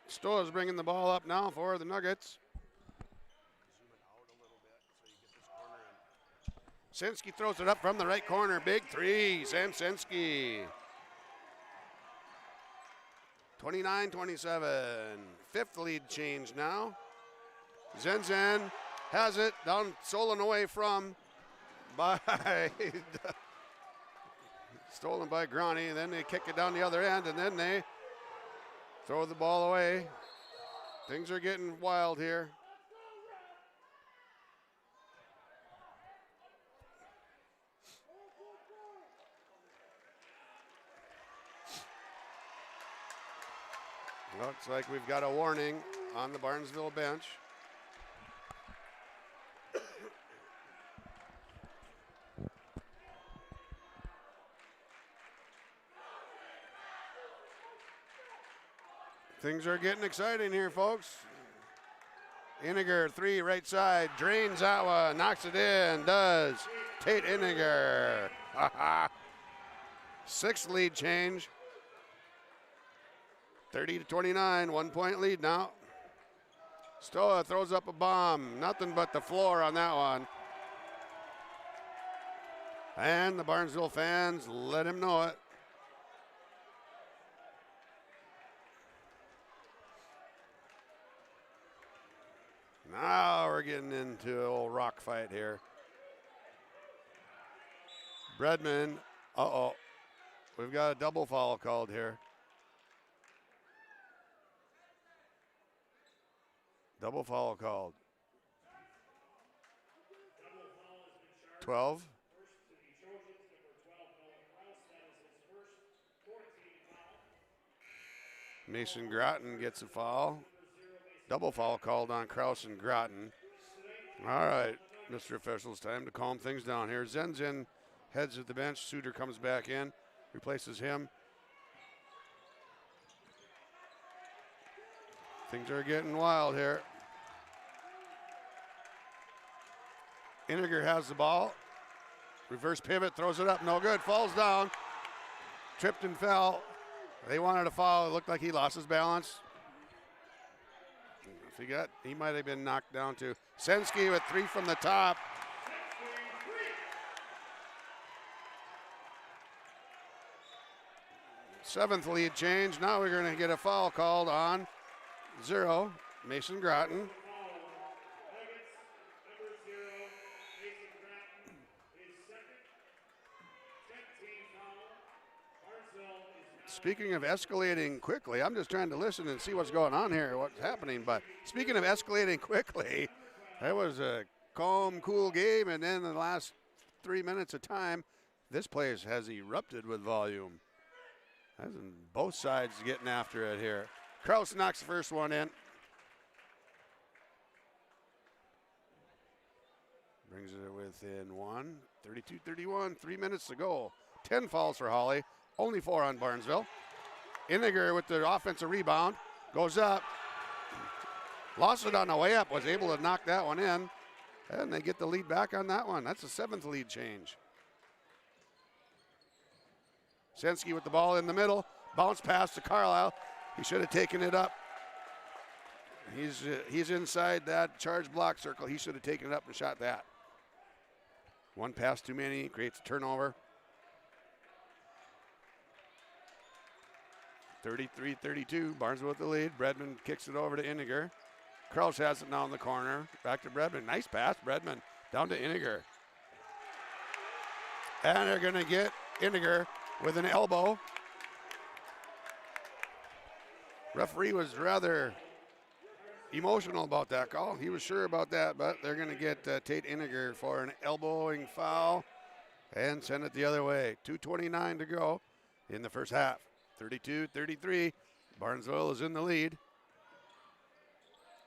Stoa's bringing the ball up now for the Nuggets. Sensky throws it up from the right corner. Big three, Sam Sensky. 29-27. 5th lead change now. Zen has it down, stolen away from by stolen by Groney. Then they kick it down the other end, and then they throw the ball away. Things are getting wild here. Looks like we've got a warning on the Barnesville bench. Things are getting exciting here, folks. Iniger, 3, right side, drains that one, knocks it in, does Tate Iniger. 6th lead change. 30-29, 1 point lead now. Stoa throws up a bomb, nothing but the floor on that one. And the Barnesville fans let him know it. Now we're getting into an old rock fight here. Bredman, we've got a double foul called here. Double foul called. 12. Mason Groton gets a foul. Double foul called on Kraus and Groton. All right, Mr. Officials, time to calm things down here. Zenzen heads to the bench. Suter comes back in, replaces him. Things are getting wild here. Iniger has the ball. Reverse pivot, throws it up, no good, falls down. Tripped and fell. They wanted a foul. It looked like he lost his balance. He might have been knocked down too. Sensky with 3 from the top. Seventh lead change. Now we're going to get a foul called on 0, Mason Groton. Speaking of escalating quickly, I'm just trying to listen and see what's going on here, what's happening. But speaking of escalating quickly, that was a calm, cool game. And then in the last 3 minutes of time, this place has erupted with volume. Both sides getting after it here. Kraus knocks the first one in. Brings it within 1, 32-31, 3 minutes to go. 10 fouls for Hawley. Only 4 on Barnesville. Iniger with the offensive rebound. Goes up. Lost it on the way up. Was able to knock that one in. And they get the lead back on that one. That's a 7th lead change. Sensky with the ball in the middle. Bounce pass to Carlisle. He should have taken it up. He's inside that charge block circle. He should have taken it up and shot that. One pass too many. Creates a turnover. 33-32, Barnesville with the lead. Bredman kicks it over to Iniger. Kraus has it now in the corner. Back to Bredman. Nice pass, Bredman. Down to Iniger. And they're going to get Iniger with an elbow. Referee was rather emotional about that call. He was sure about that, but they're going to get Tate Iniger for an elbowing foul and send it the other way. 2:29 to go in the first half. 32-33. Barnesville is in the lead.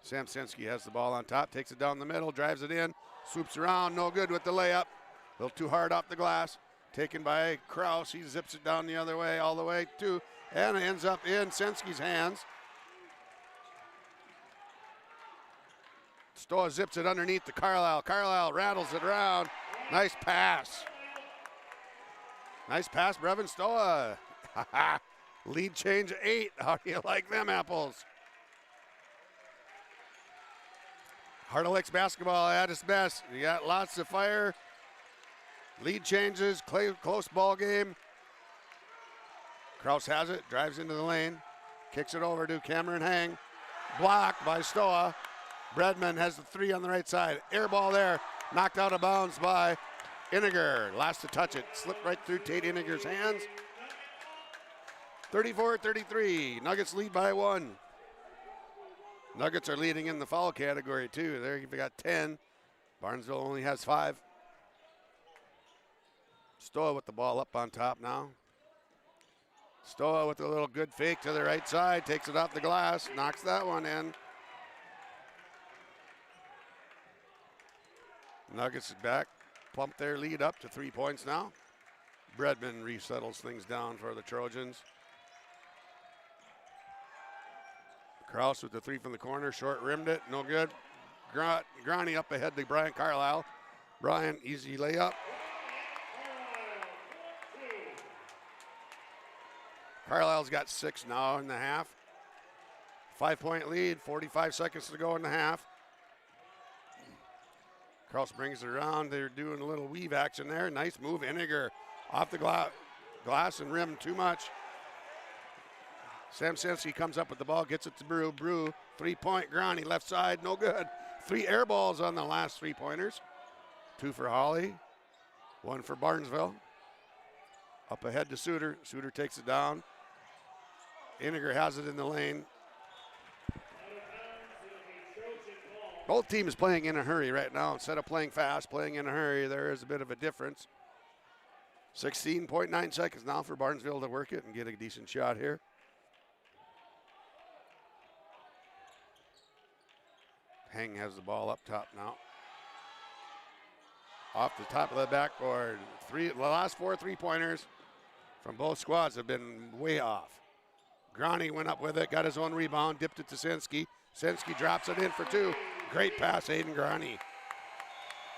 Sam Sensky has the ball on top, takes it down the middle, drives it in, swoops around, no good with the layup. A little too hard off the glass. Taken by Kraus. He zips it down the other way, all the way to, and it ends up in Sensky's hands. Stoa zips it underneath to Carlisle. Carlisle rattles it around. Nice pass. Nice pass, Brevin Stoa. Lead change 8. How do you like them apples? Heart of Lakes basketball at its best. You got lots of fire. Lead changes, close ball game. Kraus has it, drives into the lane, kicks it over to Cameron Hang. Blocked by Stoa. Bredman has the 3 on the right side. Air ball there, knocked out of bounds by Iniger. Last to touch it, slipped right through Tate Iniger's hands. 34-33, Nuggets lead by 1. Nuggets are leading in the foul category too. They've got 10. Barnesville only has 5. Stoa with the ball up on top now. Stoa with a little good fake to the right side, takes it off the glass, knocks that one in. Nuggets is back, pump their lead up to 3 points now. Bredman resettles things down for the Trojans. Kraus with the 3 from the corner, short rimmed it, no good. Groney up ahead to Brian Carlisle. Brian, easy layup. Carlisle's got 6 now in the half. 5-point lead, 45 seconds to go in the half. Kraus brings it around. They're doing a little weave action there. Nice move. Iniger off the glass and rim too much. Samsensky comes up with the ball, gets it to Brew. Brew, 3-point. Grani left side, no good. 3 air balls on the last 3-pointers. 2 for Hawley, 1 for Barnesville. Up ahead to Suter. Suter takes it down. Iniger has it in the lane. Both teams playing in a hurry right now. Instead of playing fast, playing in a hurry, there is a bit of a difference. 16.9 seconds now for Barnesville to work it and get a decent shot here. Heng has the ball up top now. Off the top of the backboard. The last 4 3-pointers from both squads have been way off. Grani went up with it, got his own rebound, dipped it to Sensky. Sensky drops it in for 2. Great pass, Aiden Grani.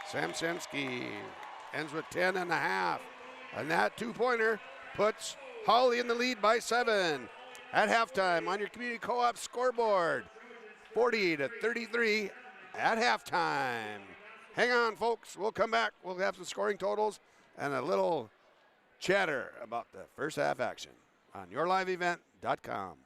Sam Sensky ends with 10.5. And that 2-pointer puts Hawley in the lead by 7. At halftime on your community co-op scoreboard. 40-33 at halftime. Hang on, folks. We'll come back. We'll have some scoring totals and a little chatter about the first half action on yourliveevent.com.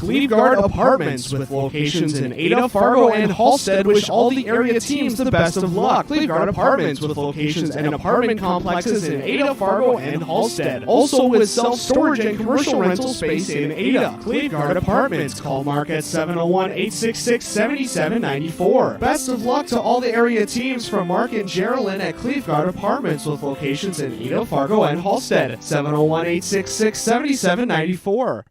Cleveguard Apartments, with locations in Ada, Fargo, and Halstead, wish all the area teams the best of luck. Cleveguard Apartments, with locations and apartment complexes in Ada, Fargo, and Halstead. Also with self-storage and commercial rental space in Ada. Cleveguard Apartments. Call Mark at 701-866-7794. Best of luck to all the area teams from Mark and Geraldine at Cleveguard Apartments, with locations in Ada, Fargo, and Halstead. 701-866-7794.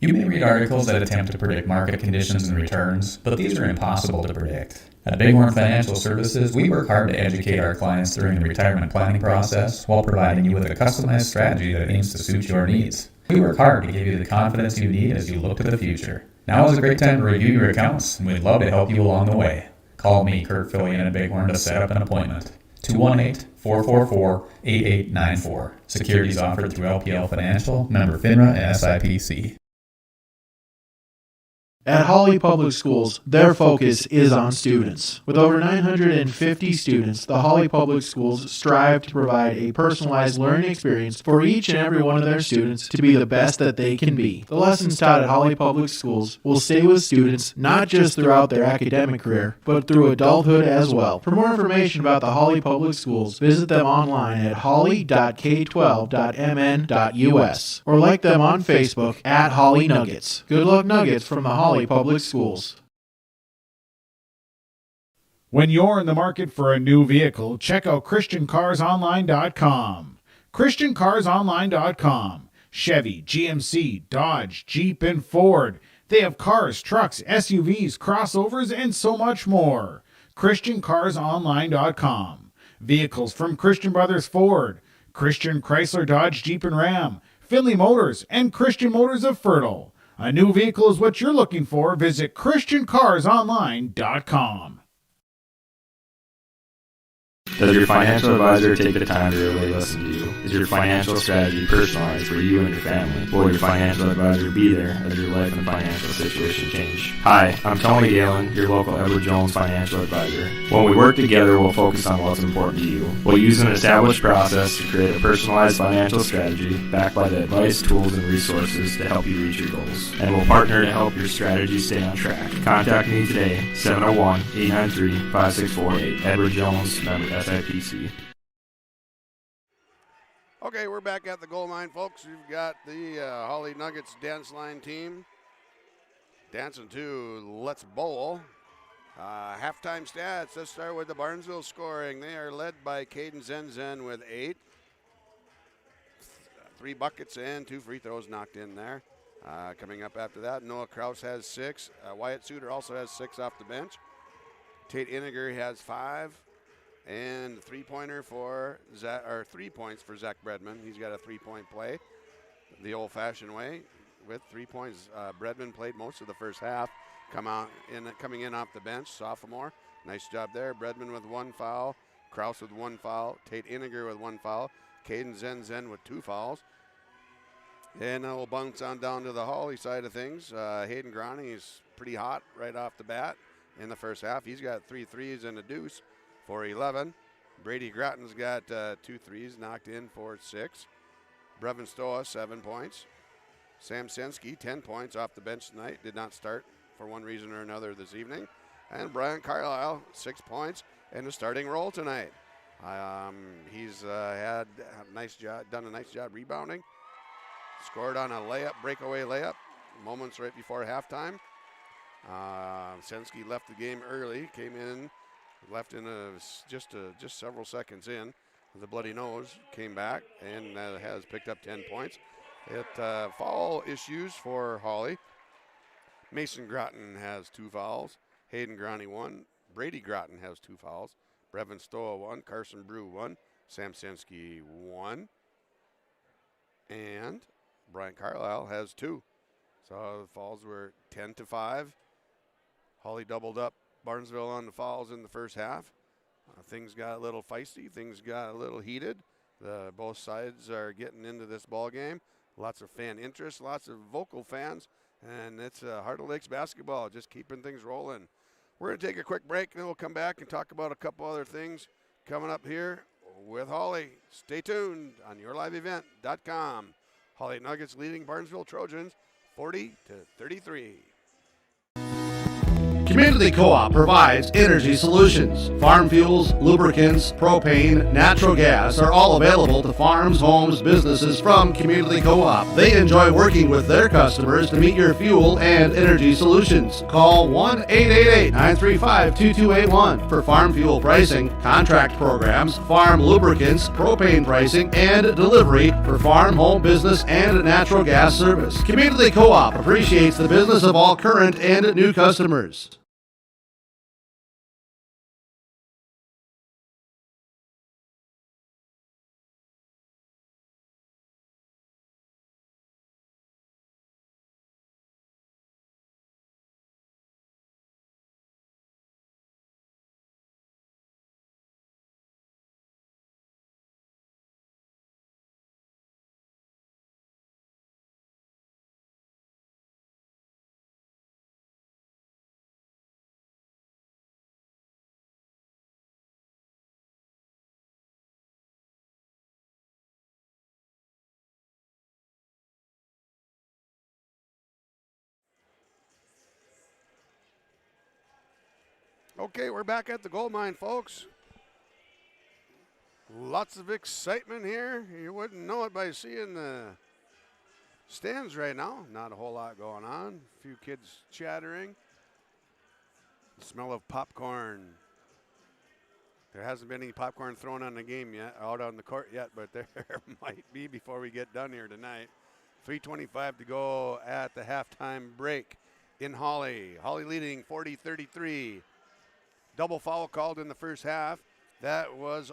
You may read articles that attempt to predict market conditions and returns, but these are impossible to predict. At Bighorn Financial Services, we work hard to educate our clients during the retirement planning process while providing you with a customized strategy that aims to suit your needs. We work hard to give you the confidence you need as you look to the future. Now is a great time to review your accounts, and we'd love to help you along the way. Call me, Kurt Fillion at Bighorn, to set up an appointment. 218-444-8894. Securities offered through LPL Financial, member FINRA and SIPC. At Hawley Public Schools, their focus is on students. With over 950 students, the Hawley Public Schools strive to provide a personalized learning experience for each and every one of their students to be the best that they can be. The lessons taught at Hawley Public Schools will stay with students not just throughout their academic career, but through adulthood as well. For more information about the Hawley Public Schools, visit them online at hawley.k12.mn.us or like them on Facebook at Hawley Nuggets. Good luck, Nuggets, from the Hawley Public Schools. When you're in the market for a new vehicle, check out ChristianCarsOnline.com. ChristianCarsOnline.com. Chevy, GMC, Dodge, Jeep, and Ford. They have cars, trucks, SUVs, crossovers, and so much more. ChristianCarsOnline.com. Vehicles from Christian Brothers Ford, Christian Chrysler Dodge Jeep and Ram, Finley Motors, and Christian Motors of Fertile. A new vehicle is what you're looking for. Visit ChristianCarsOnline.com. Does your financial advisor take the time to really listen to you? Is your financial strategy personalized for you and your family? Will your financial advisor be there as your life and financial situation change? Hi, I'm Tony Galen, your local Edward Jones financial advisor. When we work together, we'll focus on what's important to you. We'll use an established process to create a personalized financial strategy backed by the advice, tools, and resources to help you reach your goals. And we'll partner to help your strategy stay on track. Contact me today, 701-893-5648. Edward Jones, member SIPC. Okay, we're back at the goal line, folks. We've got the Hawley Nuggets dance line team dancing to Let's Bowl. Halftime stats. Let's start with the Barnesville scoring. They are led by Caden Zenzen with 8. 3 buckets and 2 free throws knocked in there. Coming up after that, Noah Kraus has 6. Wyatt Suter also has 6 off the bench. Tate Iniger has 5. And 3-pointer for 3 points for Zach Bredman. He's got a 3-point play the old-fashioned way with 3 points. Bredman played most of the first half, coming in off the bench, sophomore. Nice job there. Bredman with 1 foul, Kraus with 1 foul, Tate Iniger with 1 foul, Caden Zenzen with 2 fouls. And we'll bounce on down to the Hawley side of things. Hayden Groney is pretty hot right off the bat in the first half. He's got 3 threes and a deuce for 11. Brady Gratton's got 2 threes knocked in for 6. Brevin Stoa, 7 points. Sam Sensky, 10 points off the bench tonight. Did not start for one reason or another this evening. And Brian Carlisle, 6 points and a starting role tonight. He's had a nice job, done a nice job rebounding. Scored on a layup, breakaway layup, moments right before halftime. Sensky left the game early, came in, left in just several seconds in. The bloody nose came back and has picked up 10 points. Foul issues for Hawley. Mason Groton has 2 fouls. Hayden Groney 1. Brady Groton has 2 fouls. Brevin Stoa 1. Carson Brew 1. Sam Sensky 1. And Brian Carlisle has 2. So the fouls were 10-5. Hawley doubled up Barnesville on the fouls in the first half. Things got a little feisty. Things got a little heated. Both sides are getting into this ball game. Lots of fan interest, lots of vocal fans, and it's Heart of Lakes basketball, just keeping things rolling. We're going to take a quick break, and then we'll come back and talk about a couple other things coming up here with Hawley. Stay tuned on yourliveevent.com. Hawley Nuggets leading Barnesville Trojans 40-33. Community Co-op provides energy solutions. Farm fuels, lubricants, propane, natural gas are all available to farms, homes, businesses from Community Co-op. They enjoy working with their customers to meet your fuel and energy solutions. Call 1-888-935-2281 for farm fuel pricing, contract programs, farm lubricants, propane pricing, and delivery for farm, home, business, and natural gas service. Community Co-op appreciates the business of all current and new customers. Okay, we're back at the gold mine, folks. Lots of excitement here. You wouldn't know it by seeing the stands right now. Not a whole lot going on. A few kids chattering. The smell of popcorn. There hasn't been any popcorn thrown on the game yet, out on the court yet, but there might be before we get done here tonight. 3:25 to go at the halftime break in Hawley. Hawley leading 40-33. Double foul called in the first half. That was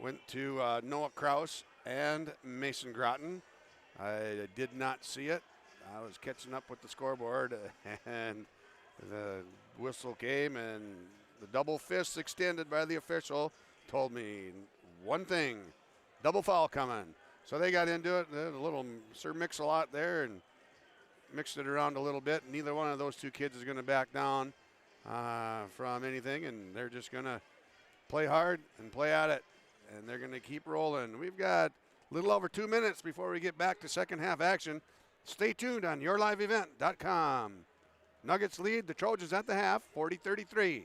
went to Noah Kraus and Mason Groton. I did not see it. I was catching up with the scoreboard, and the whistle came, and the double fists extended by the official told me one thing, double foul coming. So they got into it, a little Sir Mix-a-Lot there, and mixed it around a little bit. Neither one of those two kids is going to back down from anything, and they're just going to play hard and play at it, and they're going to keep rolling. We've got a little over 2 minutes before we get back to second half action. Stay tuned on yourliveevent.com. Nuggets lead the Trojans at the half, 40-33.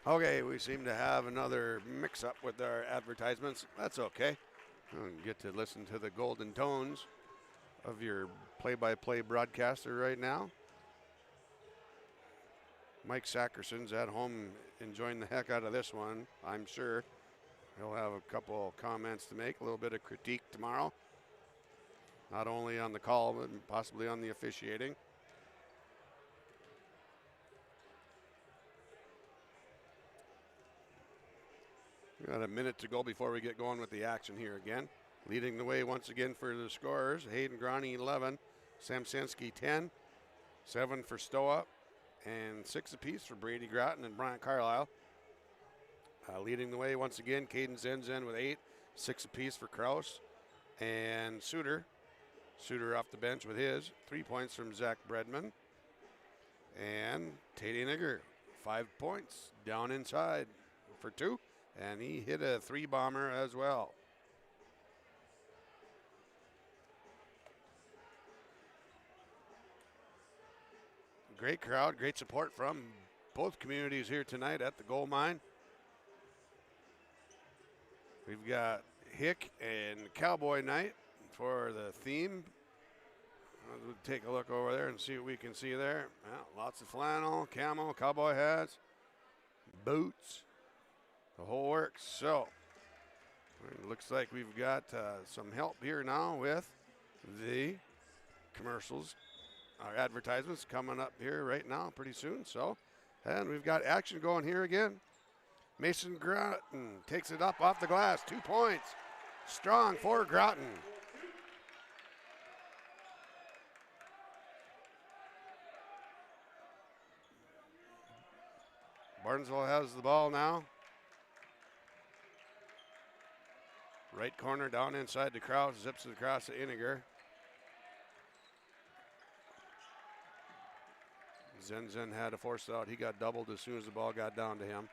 Okay, we seem to have another mix-up with our advertisements. That's okay. We'll get to listen to the golden tones of your play-by-play broadcaster right now. Mike Sackerson's at home enjoying the heck out of this one, I'm sure. He'll have a couple comments to make, a little bit of critique tomorrow. Not only on the call, but possibly on the officiating. We got a minute to go before we get going with the action here again. Leading the way once again for the scorers, Hayden Groney 11, Samsensky 10, 7 for Stova, and 6 apiece for Brady Groton and Bryant Carlisle. Leading the way once again, Caden Zenzen with 8, 6 apiece for Kraus and Suter. Suter off the bench with his 3 points from Zach Bredman. And Tate Iniger, 5 points down inside for 2. And he hit a 3-bomber as well. Great crowd, great support from both communities here tonight at the Gold Mine. We've got Hick and Cowboy Night for the theme. We'll take a look over there and see what we can see there. Well, lots of flannel, camo, cowboy hats, boots, the whole works. So it looks like we've got some help here now with the commercials. Our advertisements coming up here right now pretty soon. So, and we've got action going here again. Mason Groton takes it up off the glass, 2 points. Strong for Groton. Barnesville has the ball now. Right corner down inside to Kraus, zips it across to Iniger. Zenzen had to force it out. He got doubled as soon as the ball got down to him.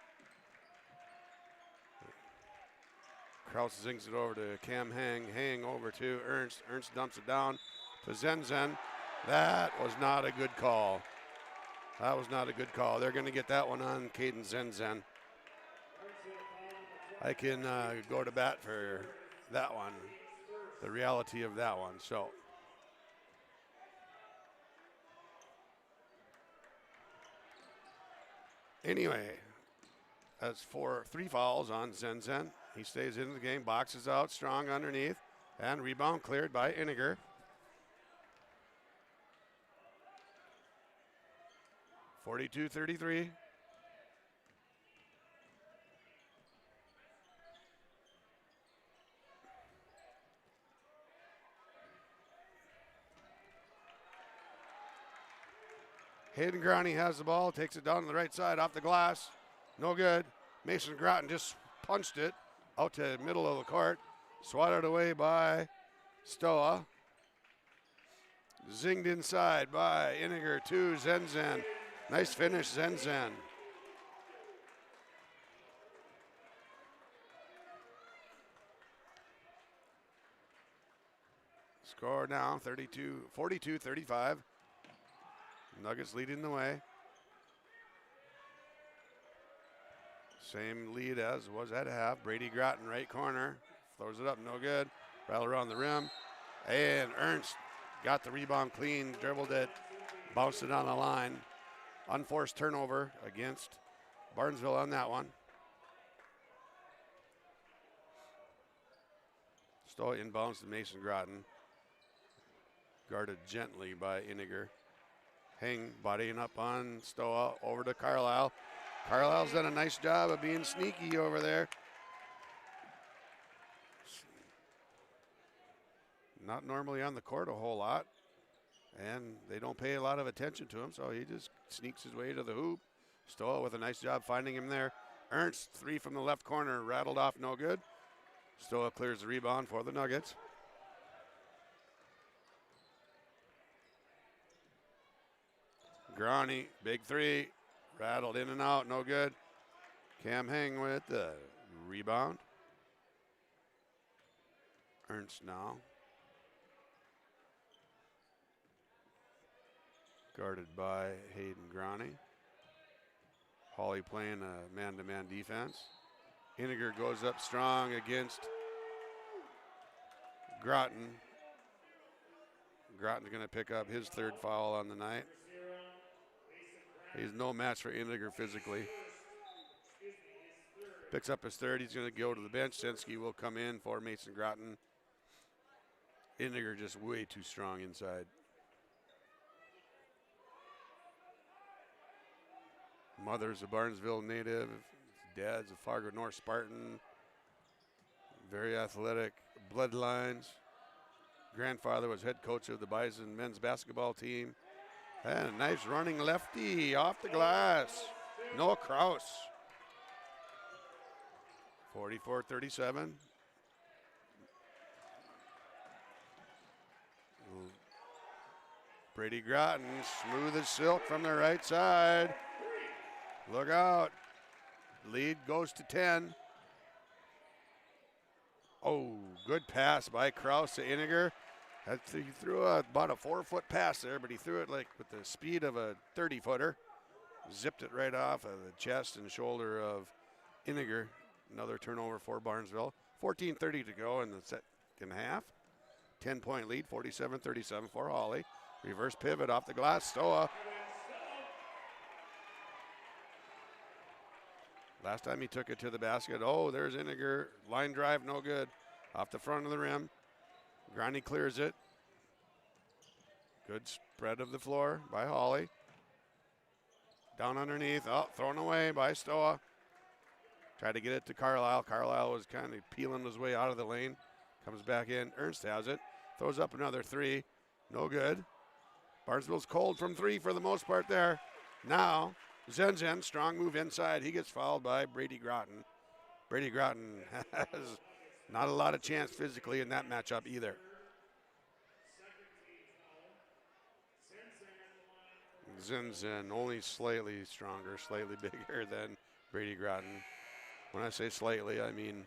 Kraus zings it over to Cam Hang. Hang over to Ernst. Ernst dumps it down to Zenzen. That was not a good call. That was not a good call. They're going to get that one on Caden Zenzen. I can go to bat for that one, the reality of that one. So, anyway, that's 3 fouls on Zenzen. He stays in the game, boxes out, strong underneath, and rebound cleared by Iniger. (42-33). Hayden Growney has the ball, takes it down to the right side off the glass. No good. Mason Groton just punched it out to the middle of the court. Swatted away by Stoa. Zinged inside by Iniger to Zenzen. Nice finish, Zenzen. Score now, 42-35. Nuggets leading the way. Same lead as was at half. Brady Groton, right corner. Throws it up, no good. Rattle around the rim. And Ernst got the rebound clean, dribbled it, bounced it on the line. Unforced turnover against Barnesville on that one. Stowe inbounds to Mason Groton. Guarded gently by Iniger. Hang bodying up on Stoa, over to Carlisle. Carlisle's done a nice job of being sneaky over there. Not normally on the court a whole lot, and they don't pay a lot of attention to him, so he just sneaks his way to the hoop. Stoa with a nice job finding him there. Ernst, 3 from the left corner, rattled off, no good. Stoa clears the rebound for the Nuggets. Groney, big 3, rattled in and out, no good. Cam Hang with the rebound. Ernst now. Guarded by Hayden Groney. Hawley playing a man-to-man defense. Iniger goes up strong against Groton. Groton's going to pick up his third foul on the night. He's no match for Indiger physically. Picks up his third. He's going to go to the bench. Senski will come in for Mason Groton. Indiger just way too strong inside. Mother's a Barnesville native. Dad's a Fargo North Spartan. Very athletic bloodlines. Grandfather was head coach of the Bison men's basketball team. And a nice running lefty off the glass. Noah Kraus. 44-37. Brady Groton, smooth as silk from the right side. Look out. Lead goes to 10. Oh, good pass by Kraus to Iniger. He threw about a 4-foot pass there, but he threw it like with the speed of a 30-footer. Zipped it right off of the chest and shoulder of Iniger. Another turnover for Barnesville. 14:30 to go in the second half. 10-point lead, 47-37 for Hawley. Reverse pivot off the glass, Stoa. Last time he took it to the basket. Oh, there's Iniger. Line drive, no good. Off the front of the rim. Granny clears it. Good spread of the floor by Hawley. Down underneath. Oh, thrown away by Stoa. Tried to get it to Carlisle. Carlisle was kind of peeling his way out of the lane. Comes back in. Ernst has it. Throws up another three. No good. Barnesville's cold from three for the most part there. Now, Zenzen, strong move inside. He gets fouled by Brady Groton. Brady Groton has not a lot of chance physically in that matchup either. Zenzen only slightly stronger, slightly bigger than Brady Groton. When I say slightly, I mean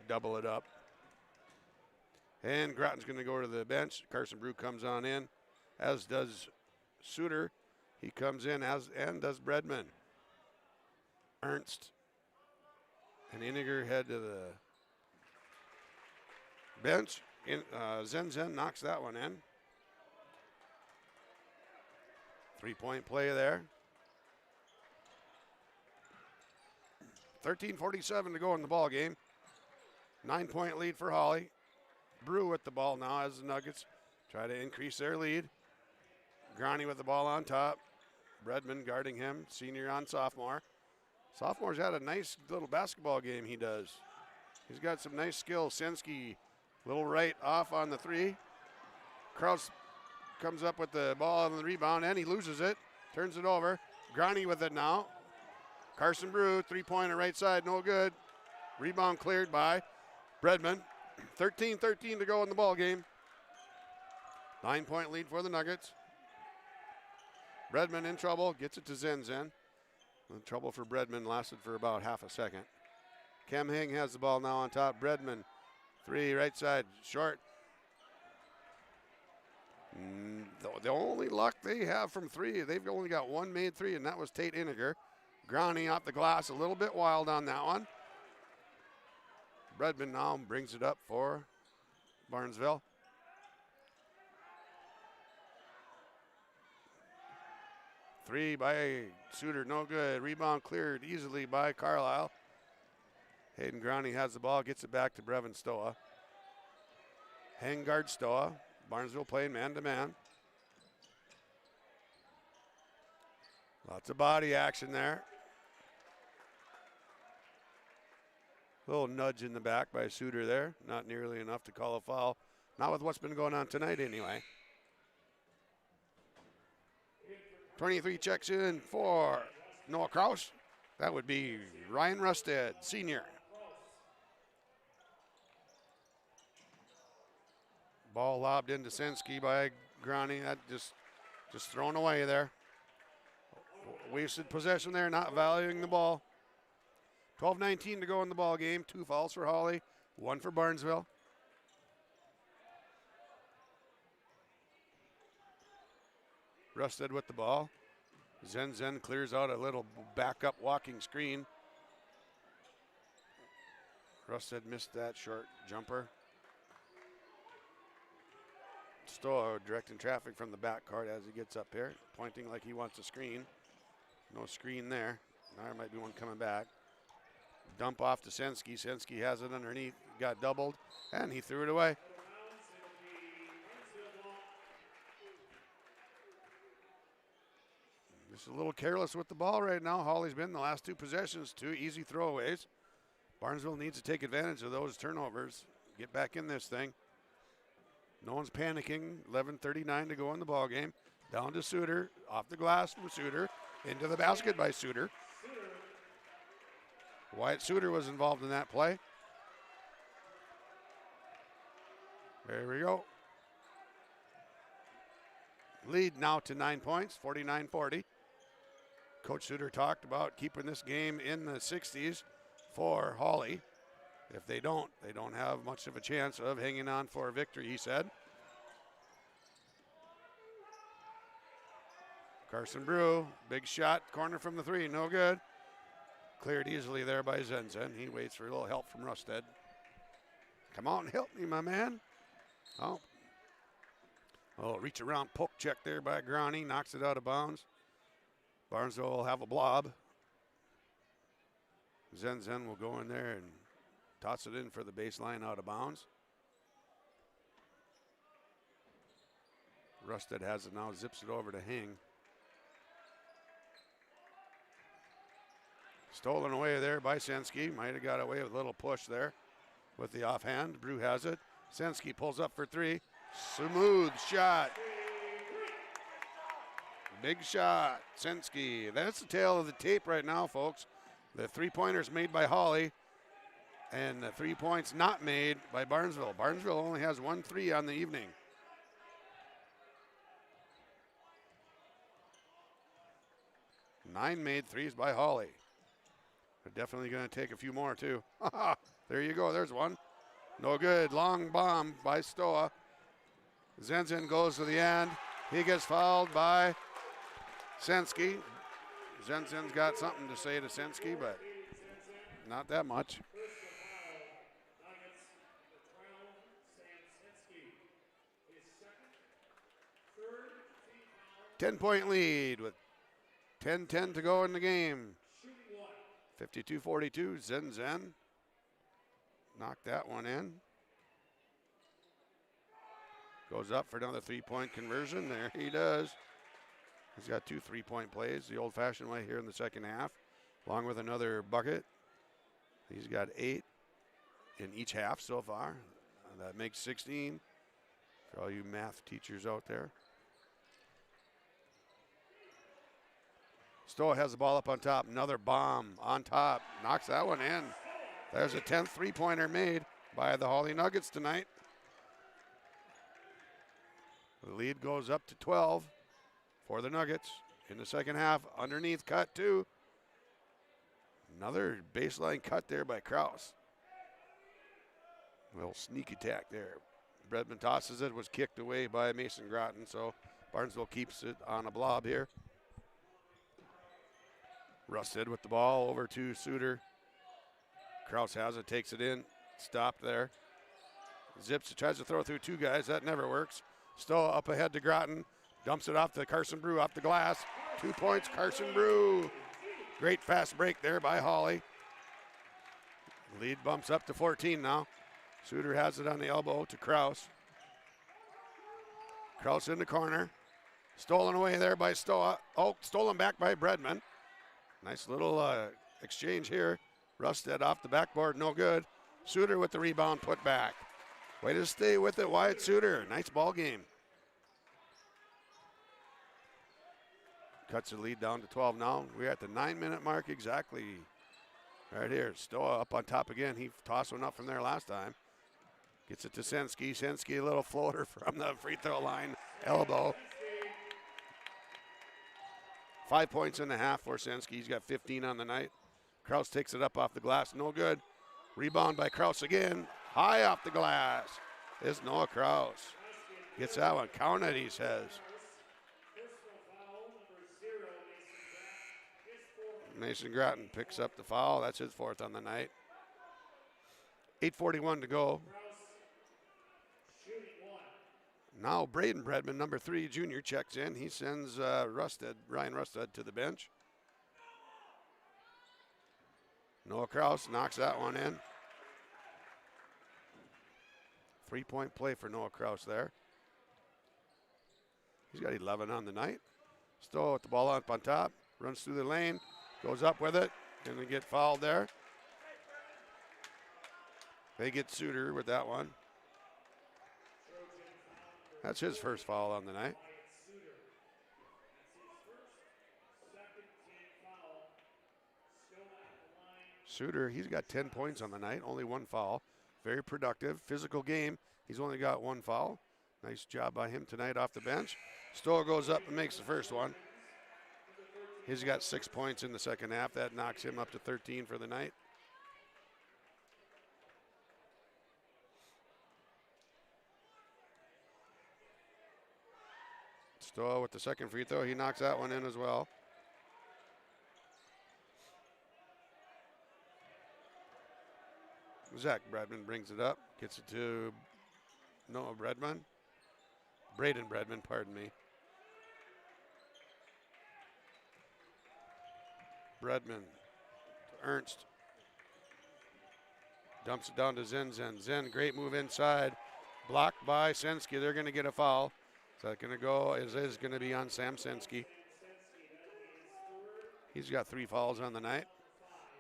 double it up. And Groton's going to go to the bench. Carson Brew comes on in, as does Suter. He comes in, and does Bredman. Ernst and Iniger head to the bench. Zenzen knocks that one in. 3-point play there. 13:47 to go in the ball game. 9-point lead for Hawley. Brew with the ball now as the Nuggets try to increase their lead. Granny with the ball on top. Bredman guarding him, senior on sophomore. Sophomore's had a nice little basketball game, he does. He's got some nice skills. Senski, little right off on the three. Kraus comes up with the ball on the rebound, and he loses it. Turns it over. Granny with it now. Carson Brew, three-pointer right side, no good. Rebound cleared by Bredman. 13:13 to go in the ball game. 9-point lead for the Nuggets. Bredman in trouble, gets it to Zenzen. The trouble for Bredman lasted for about half a second. Cam Hing has the ball now on top. Bredman, three, right side, short. The only luck they have from three, they've only got one made three, and that was Tate Iniger. Grounding off the glass, a little bit wild on that one. Bredman now brings it up for Barnesville. Three by Suter, no good. Rebound cleared easily by Carlisle. Hayden Grounding has the ball, gets it back to Brevin Stoa. Hang guard Stoa. Barnesville playing man-to-man. Lots of body action there. Little nudge in the back by Suter there. Not nearly enough to call a foul. Not with what's been going on tonight anyway. 23 checks in for Noah Kraus. That would be Ryan Rusted, senior. Ball lobbed into Senski by Grani. That just thrown away there. Wasted possession there, not valuing the ball. 12:19 to go in the ball game. 2 fouls for Hawley, 1 for Barnesville. Rusted with the ball. Zen clears out a little backup walking screen. Rusted missed that short jumper. Stova directing traffic from the back court as he gets up here, pointing like he wants a screen. No screen there. There might be one coming back. Dump off to Sensky. Sensky has it underneath. Got doubled, and he threw it away. Just a little careless with the ball right now. Hawley's been the last 2 possessions, 2 easy throwaways. Barnesville needs to take advantage of those turnovers. Get back in this thing. No one's panicking. 11:39 to go in the ball game. Down to Suter. Off the glass from Suter. Into the basket by Suter. Wyatt Suter was involved in that play. There we go. Lead now to 9 points, 49-40. Coach Suter talked about keeping this game in the 60s for Hawley. If they don't have much of a chance of hanging on for a victory, he said. Carson Brew, big shot, corner from the 3, no good. Cleared easily there by Zenzen. He waits for a little help from Rusted. Come out and help me, my man. Oh, reach around poke check there by Grani, knocks it out of bounds. Barnesville will have a blob. Zenzen will go in there and toss it in for the baseline out of bounds. Rusted has it now, zips it over to Hing. Stolen away there by Sensky. Might have got away with a little push there with the offhand. Brew has it. Sensky pulls up for 3. Smooth shot. Big shot. Sensky. That's the tail of the tape right now, folks. The 3-pointers made by Hawley and the 3 points not made by Barnesville. Barnesville only has 1 3 on the evening. Nine made threes by Hawley. They're definitely going to take a few more, too. There you go. There's one. No good. Long bomb by Stoa. Zenzen goes to the end. He gets fouled by Sensky. Zenzen's got something to say to Sensky, but not that much. 10-point lead with 10:10 to go in the game. 52-42, Zenzen knocked that one in. Goes up for another 3-point conversion. There he does. He's got 2 3-point plays the old-fashioned way here in the second half, along with another bucket. He's got 8 in each half so far. That makes 16 for all you math teachers out there. Stoa has the ball up on top. Another bomb on top. Knocks that one in. There's a 10th 3-pointer made by the Hawley Nuggets tonight. The lead goes up to 12 for the Nuggets in the second half. Underneath cut, too. Another baseline cut there by Kraus. Little sneak attack there. Bredman tosses it. Was kicked away by Mason Groton, so Barnesville keeps it on a blob here. Rusted with the ball over to Suter. Kraus has it, takes it in. Stopped there. Zips, tries to throw through 2 guys. That never works. Stoa up ahead to Groton. Dumps it off to Carson Brew off the glass. 2 points, Carson Brew. Great fast break there by Hawley. Lead bumps up to 14 now. Suter has it on the elbow to Kraus. Kraus in the corner. Stolen away there by Stoa. Oh, stolen back by Bredman. Nice little exchange here. Rusted off the backboard, no good. Suter with the rebound, put back. Way to stay with it, Wyatt Suter. Nice ball game. Cuts the lead down to 12 now. We're at the 9-minute mark exactly. Right here, Stoa up on top again. He tossed one up from there last time. Gets it to Sensky. Sensky, a little floater from the free throw line. Elbow. 5 points in the half for Sensky. He's got 15 on the night. Kraus takes it up off the glass. No good. Rebound by Kraus again. High off the glass. It's Noah Kraus. Gets that one. Count it, he says. Mason Groton picks up the foul. That's his 4th on the night. 8:41 to go. Now Braden Bredman, number 3 junior, checks in. He sends Ryan Rusted to the bench. Noah Kraus knocks that one in. 3-point play for Noah Kraus there. He's got 11 on the night. Stowe with the ball up on top, runs through the lane, goes up with it, and they get fouled there. They get Suter with that one. That's his first foul on the night. Suter, he's got 10 points on the night, only 1 foul. Very productive, physical game. He's only got 1 foul. Nice job by him tonight off the bench. Stowe goes up and makes the first one. He's got 6 points in the second half. That knocks him up to 13 for the night. Stowe with the second free throw. He knocks that one in as well. Zach Bredman brings it up, gets it to Noah Bredman. Braden Bredman, pardon me. Bredman to Ernst. Dumps it down to Zen. Zen, great move inside. Blocked by Sensky. They're going to get a foul. Is that going to go? It is going to be on Sam Sensky. He's got 3 fouls on the night.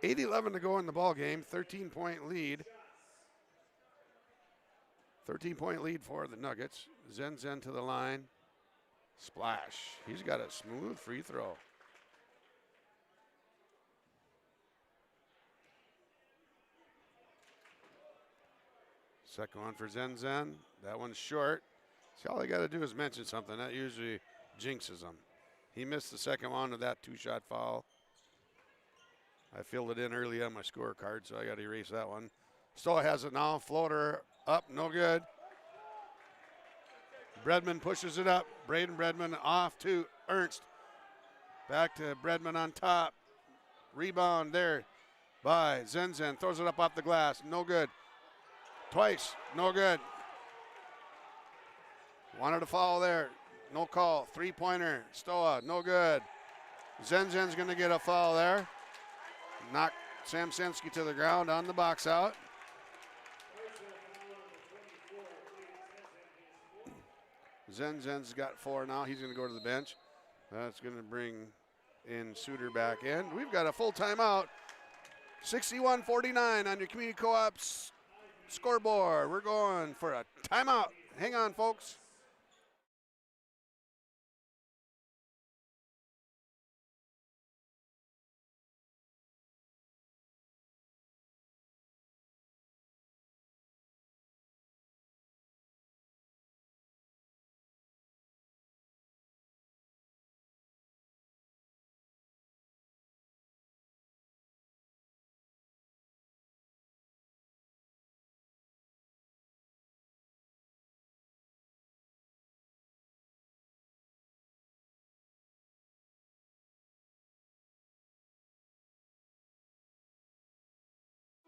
8:11 to go in the ball game. 13-point lead. 13-point lead for the Nuggets. Zen to the line. Splash. He's got a smooth free throw. Second one for Zen. That one's short. See, all they got to do is mention something. That usually jinxes them. He missed the second one of that 2-shot foul. I filled it in early on my scorecard, so I got to erase that one. Stowe has it now. Floater up, no good. Bredman pushes it up. Braden Bredman off to Ernst. Back to Bredman on top. Rebound there by Zen. Throws it up off the glass. No good. Twice. No good. Wanted a foul there. No call. 3-pointer. Stoa. No good. Zen's going to get a foul there. Knock Sam Sensky to the ground on the box out. Zen's got 4 now. He's going to go to the bench. That's going to bring in Suter back in. We've got a full timeout. 61-49 on your Community Co-op's scoreboard. We're going for a timeout. Hang on, folks.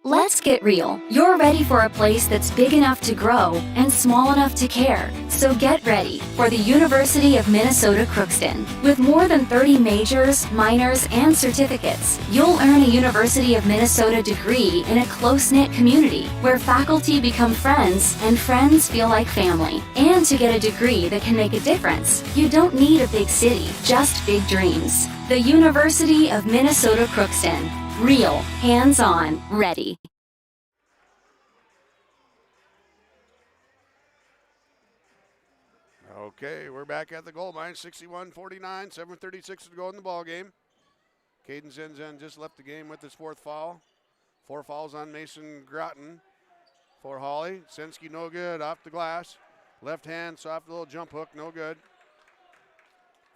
Let's get real. You're ready for a place that's big enough to grow and small enough to care. So get ready for the University of Minnesota Crookston. With more than 30 majors, minors, and certificates, you'll earn a University of Minnesota degree in a close-knit community where faculty become friends and friends feel like family. And to get a degree that can make a difference, you don't need a big city, just big dreams. The University of Minnesota Crookston. Real, hands-on, ready. Okay, we're back at the goal line. 61-49, 7:36 to go in the ball game. Caden Zen just left the game with his 4th foul. 4 fouls on Mason Groton for Hawley. Sensky no good, off the glass. Left hand, soft little jump hook, no good.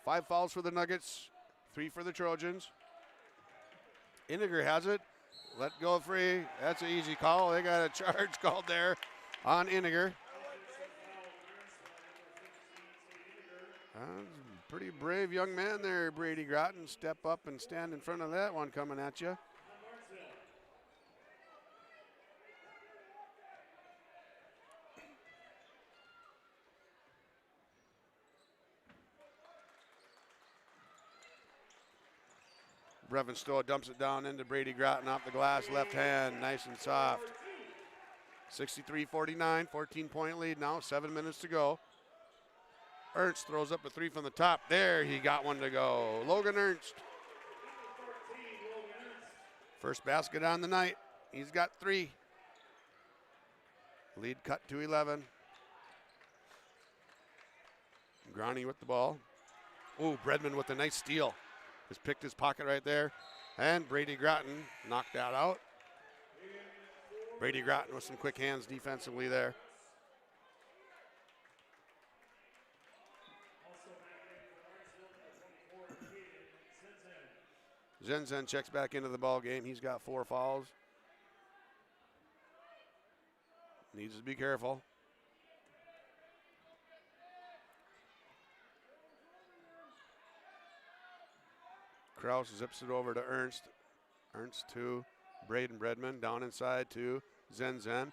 5 fouls for the Nuggets, 3 for the Trojans. Iniger has it. Let go free. That's an easy call. They got a charge called there on Iniger. Pretty brave young man there, Brady Groton. Step up and stand in front of that one coming at you. Brevin Stowa dumps it down into Brady Groton off the glass, left hand, nice and soft. 63-49, 14-point lead now, 7 minutes to go. Ernst throws up a three from the top. There, he got one to go. Logan Ernst. First basket on the night. He's got 3. Lead cut to 11. Groney with the ball. Oh, Bredman with a nice steal. Just picked his pocket right there. And Brady Groton knocked that out. Brady Groton with some quick hands defensively there. Zenzen checks back into the ball game. He's got 4 fouls. Needs to be careful. Kraus zips it over to Ernst. Ernst to Braden Bredman. Down inside to Zenzen.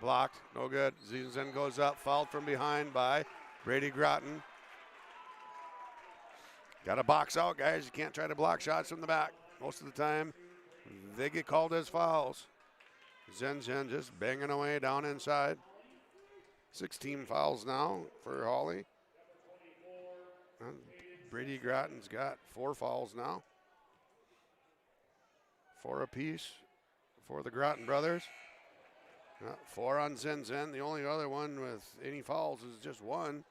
Blocked. No good. Zenzen goes up. Fouled from behind by Brady Groton. Got to box out, guys. You can't try to block shots from the back. Most of the time, they get called as fouls. Zenzen just banging away down inside. 16 fouls now for Hawley. And Brady Groton's got 4 fouls now. 4 apiece for the Groton brothers. 4 on Zenzen. The only other one with any fouls is just 1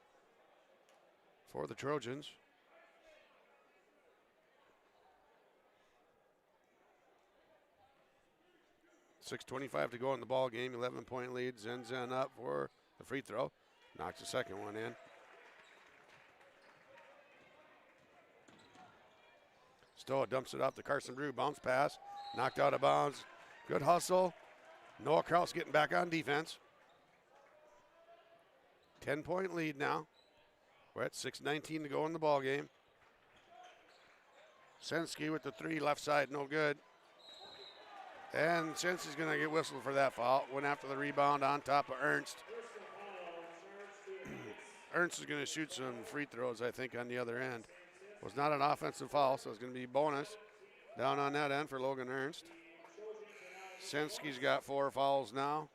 for the Trojans. .6:25 to go in the ball game. 11-point lead. Zenzen up for the free throw. Knocks the second one in. Stowa dumps it off to Carson Brew. Bounce pass. Knocked out of bounds. Good hustle. Noah Kraus getting back on defense. 10-point lead now. We're at 6:19 to go in the ball game. Sensky with the 3 left side. No good. And Sensky's going to get whistled for that foul. Went after the rebound on top of Ernst. Ernst is going to shoot some free throws, I think, on the other end. Was not an offensive foul, so it's going to be bonus down on that end for Logan Ernst. Sensky's got 4 fouls now.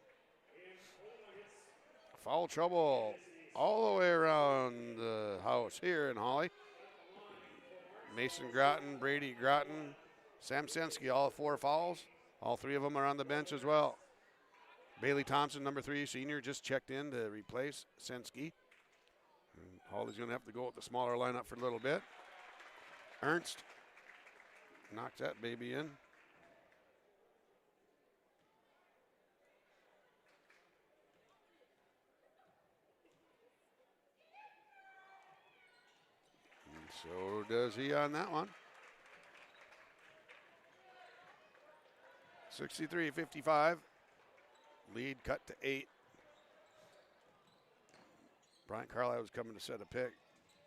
Foul trouble all the way around the house here in Hawley. Mason Groton, Brady Groton, Sam Sensky, all 4 fouls. All 3 of them are on the bench as well. Bailey Thompson, number 3 senior, just checked in to replace Sensky. And Hawley's going to have to go with the smaller lineup for a little bit. Ernst knocks that baby in. And so does he on that one. 63-55. Lead cut to 8. Bryant Carlisle was coming to set a pick.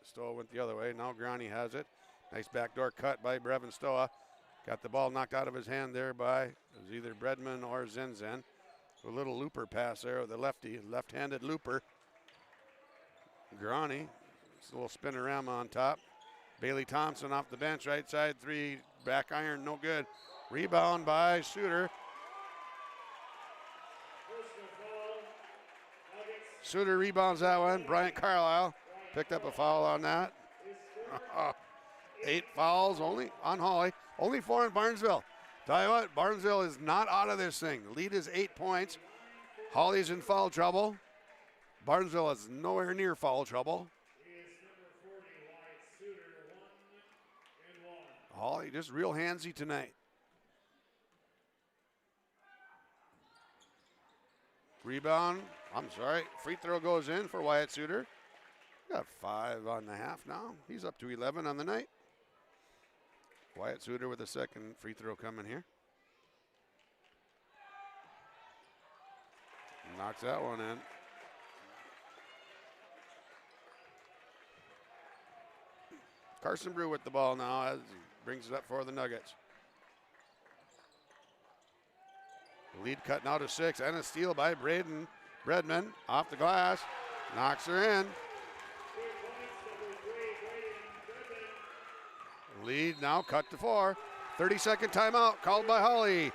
Stowa went the other way. Now Groney has it. Nice backdoor cut by Brevin Stowa. Got the ball knocked out of his hand there by, it was either Bredman or Zenzen. A little looper pass there with the lefty, left-handed looper. Groney, it's a little spin-a-rama on top. Bailey Thompson off the bench, right side 3, back iron, no good. Rebound by Suter. Suter rebounds that one. Bryant Carlisle picked up a foul on that. 8 fouls only on Hawley. Only 4 in Barnesville. Tell you what, Barnesville is not out of this thing. The lead is 8 points. Hawley's in foul trouble. Barnesville is nowhere near foul trouble. Hawley just real handsy tonight. Rebound, free throw goes in for Wyatt Suter. Got 5 on the half now. He's up to 11 on the night. Wyatt Suter with a second free throw coming here. Knocks that one in. Carson Brew with the ball now as he brings it up for the Nuggets. Lead cut now to 6, and a steal by Braden Bredman off the glass. Knocks her in. Lead now cut to 4. 30-second timeout called by Hawley.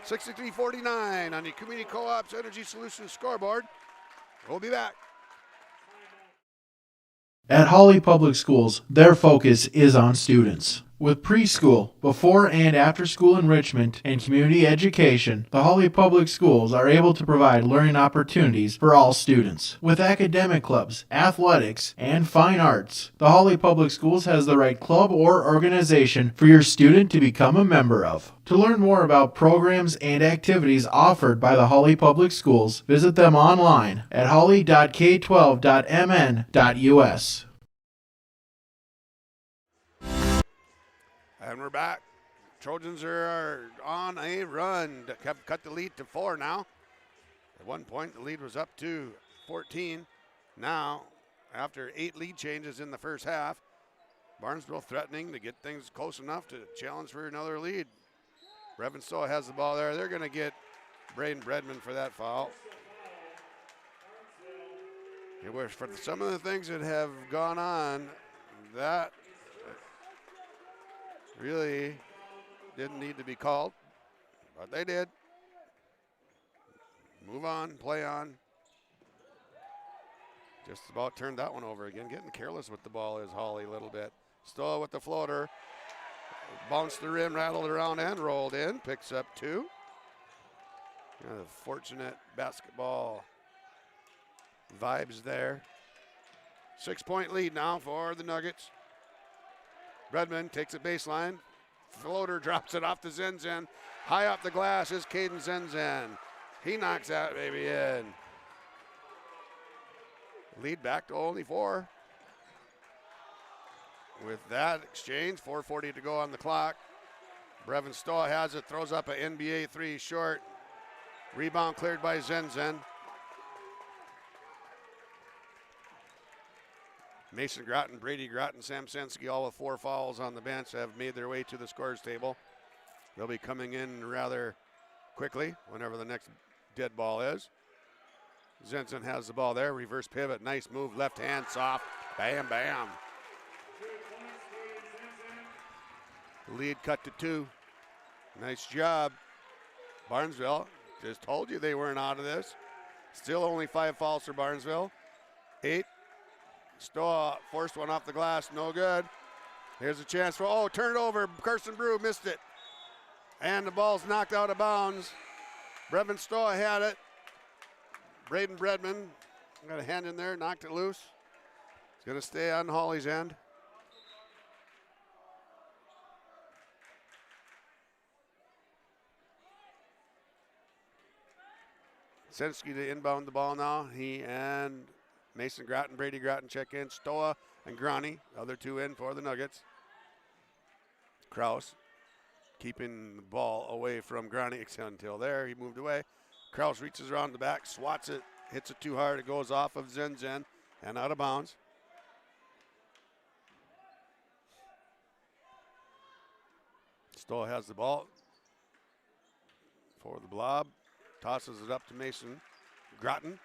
63-49 on the Community Co-op's Energy Solutions scoreboard. We'll be back. At Hawley Public Schools, their focus is on students. With preschool, before and after school enrichment, and community education, the Hawley Public Schools are able to provide learning opportunities for all students. With academic clubs, athletics, and fine arts, the Hawley Public Schools has the right club or organization for your student to become a member of. To learn more about programs and activities offered by the Hawley Public Schools, visit them online at hawley.k12.mn.us. And we're back. Trojans are on a run. Have cut the lead to 4 now. At one point, the lead was up to 14. Now, after 8 lead changes in the first half, Barnesville threatening to get things close enough to challenge for another lead. Brevin Stoa has the ball there. They're going to get Braden Bredman for that foul. It was for some of the things that have gone on, that really didn't need to be called, but they did. Move on, play on. Just about turned that one over again. Getting careless with the ball is Hawley a little bit. Stoa with the floater. Bounced the rim, rattled around, and rolled in. Picks up 2. Fortunate basketball vibes there. 6-point lead now for the Nuggets. Bredman takes a baseline. Floater drops it off to Zenzen. High up the glass is Caden Zenzen. He knocks that baby in. Lead back to only 4. With that exchange, 4:40 to go on the clock. Brevin Stoa has it, throws up an NBA 3 short. Rebound cleared by Zenzen. Mason Groton, Brady Groton, Sam Sensky, all with 4 fouls on the bench, have made their way to the scorers table. They'll be coming in rather quickly whenever the next dead ball is. Zenzen has the ball there, reverse pivot, nice move, left hand, soft, bam, bam. Lead cut to 2. Nice job. Barnesville, just told you they weren't out of this. Still only 5 fouls for Barnesville. 8. Stoa forced one off the glass, no good. Here's a chance for, turn it over. Carson Brew missed it. And the ball's knocked out of bounds. Brevin Stoa had it. Braden Bredman got a hand in there, knocked it loose. It's going to stay on Hawley's end. Sensky to inbound the ball now. He and Mason Groton, Brady Groton check in. Stoa and Grani, other 2 in for the Nuggets. Kraus keeping the ball away from Grani until there. He moved away. Kraus reaches around the back, swats it, hits it too hard. It goes off of Zenzen and out of bounds. Stoa has the ball for the blob. Tosses it up to Mason Groton.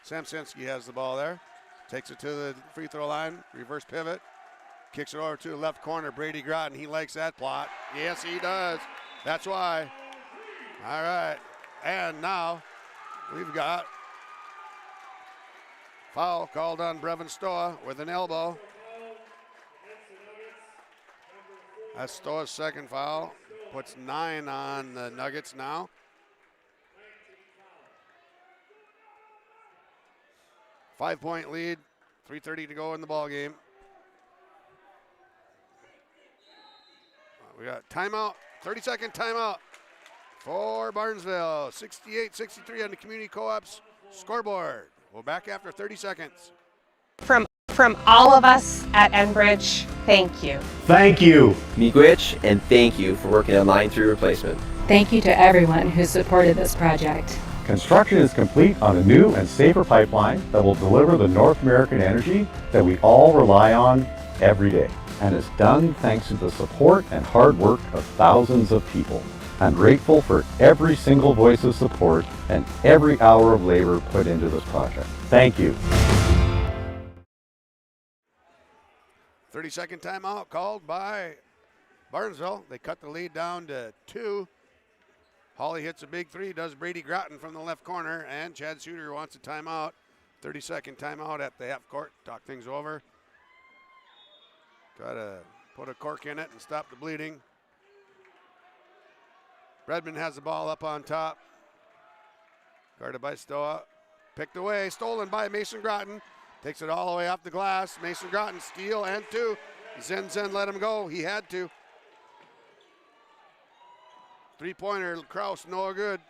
Sam Sensky has the ball there. Takes it to the free throw line. Reverse pivot. Kicks it over to the left corner. Brady Groton. He likes that plot. Yes, he does. That's why. All right. And now we've got foul called on Brevin Stoa with an elbow. That's Stoa's second foul. Puts 9 on the Nuggets now. 5-point lead, 3:30 to go in the ball game. We got timeout, 30-second timeout for Barnesville. 68-63 on the Community Co-op's scoreboard. We're back after 30 seconds. From all of us at Enbridge, thank you. Thank you. Miigwech, and thank you for working on Line 3 replacement. Thank you to everyone who supported this project. Construction is complete on a new and safer pipeline that will deliver the North American energy that we all rely on every day. And is done thanks to the support and hard work of thousands of people. I'm grateful for every single voice of support and every hour of labor put into this project. Thank you. 30-second timeout called by Barnesville, they cut the lead down to 2. Hawley hits a big 3, does Brady Groton from the left corner, and Chad Suter wants a timeout. 30-second timeout at the half court. Talk things over. Got to put a cork in it and stop the bleeding. Redmond has the ball up on top. Guarded by Stoa. Picked away, stolen by Mason Groton. Takes it all the way off the glass. Mason Groton, steal and 2. Zen let him go. He had to. Three-pointer, Kraus, no good.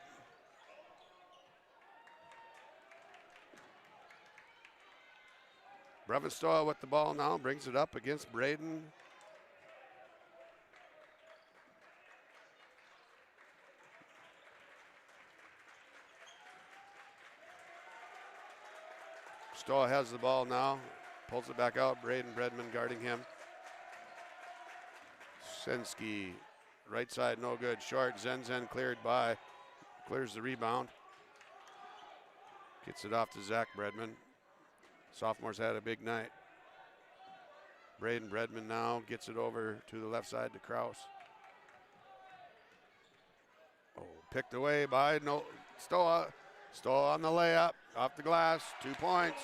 Brevin Stoa with the ball now, brings it up against Braden. Stoa has the ball now, pulls it back out. Braden Bredman guarding him. Sensky, right side, no good. Short, Zen cleared by, clears the rebound. Gets it off to Zach Bredman. Sophomore's had a big night. Braden Bredman now gets it over to the left side to Kraus. Oh, picked away by Stoa. Stoa on the layup, off the glass, 2 points.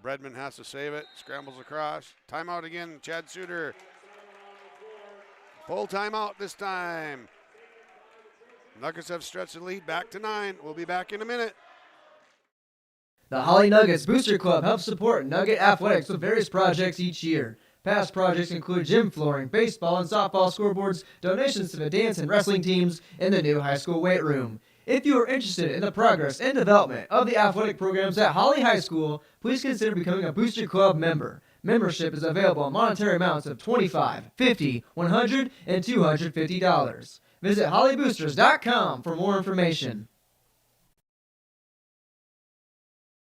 Bredman has to save it, scrambles across. Timeout again, Chad Suter. Full timeout this time. Nuggets have stretched the lead back to 9. We'll be back in a minute. The Hawley Nuggets Booster Club helps support Nugget athletics with various projects each year. Past projects include gym flooring, baseball and softball scoreboards, donations to the dance and wrestling teams, and the new high school weight room. If you are interested in the progress and development of the athletic programs at Hawley High School, please consider becoming a Booster Club member. Membership is available in monetary amounts of $25, $50, $100, and $250. Visit HawleyBoosters.com for more information.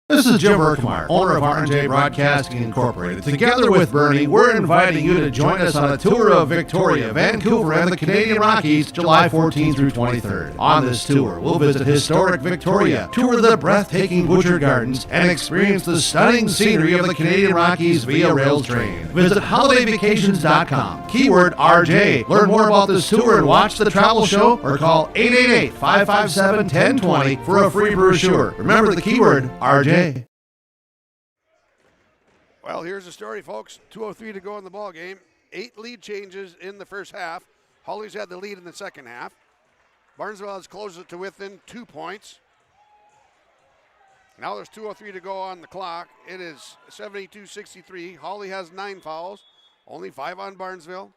This is Jim Berkmeyer, owner of R&J Broadcasting Incorporated. Together with Bernie, we're inviting you to join us on a tour of Victoria, Vancouver, and the Canadian Rockies, July 14th through 23rd. On this tour, we'll visit historic Victoria, tour the breathtaking Butcher Gardens, and experience the stunning scenery of the Canadian Rockies via rail train. Visit holidayvacations.com, keyword RJ. Learn more about this tour and watch the travel show, or call 888-557-1020 for a free brochure. Remember the keyword RJ. Well, here's the story, folks. 2:03 to go in the ball game. 8 lead changes in the first half. Hawley's had the lead in the second half. Barnesville has closed it to within 2 points. Now there's 2:03 to go on the clock. It is 72-63. Hawley has 9 fouls, only 5 on Barnesville.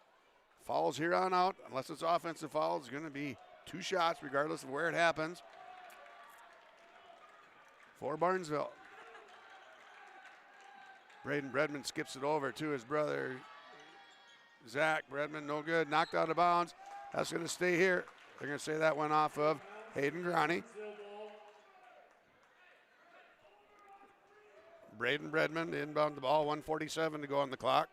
Fouls here on out, unless it's offensive fouls, it's going to be 2 shots regardless of where it happens for Barnesville. Braden Bredman skips it over to his brother, Zach Bredman, no good, knocked out of bounds. That's going to stay here. They're going to say that went off of Hayden Grani. Braden Bredman inbound the ball, 1:47 to go on the clock.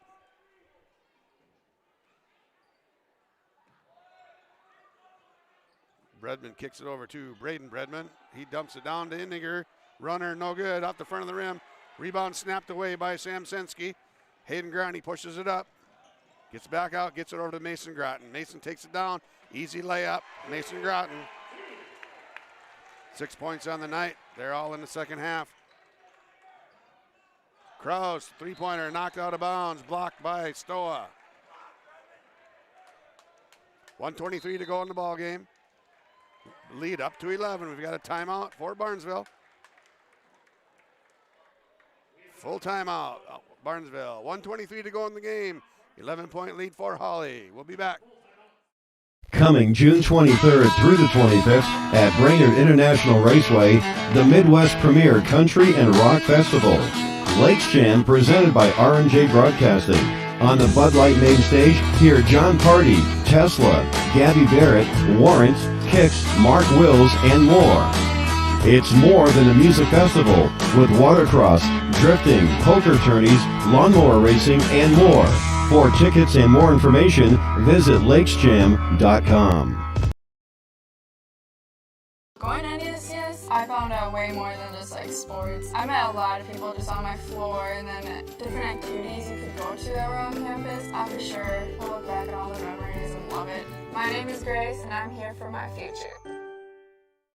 Bredman kicks it over to Braden Bredman. He dumps it down to Indiger. Runner, no good, off the front of the rim. Rebound snapped away by Sam Sensky. Hayden Grani pushes it up. Gets back out, gets it over to Mason Groton. Mason takes it down. Easy layup. Mason Groton. 6 points on the night. They're all in the second half. Kraus, three-pointer, knocked out of bounds. Blocked by Stoa. 1:23 to go in the ball game. Lead up to 11. We've got a timeout for Barnesville. Full timeout, Barnesville. 1:23 to go in the game. 11-point lead for Hawley. We'll be back. Coming June 23rd through the 25th at Brainerd International Raceway, the Midwest Premier Country and Rock Festival. Lakes Jam presented by R&J Broadcasting. On the Bud Light main stage, hear John Party, Tesla, Gabby Barrett, Warrants, Kicks, Mark Wills, and more. It's more than a music festival with watercross, drifting, poker tourneys, lawnmower racing, and more. For tickets and more information, visit lakesjam.com. Going I found out way more than just like sports. I met a lot of people just on my floor, and then different activities you could go to that were on campus. I for sure will look back at all the memories and love it. My name is Grace, and I'm here for my future.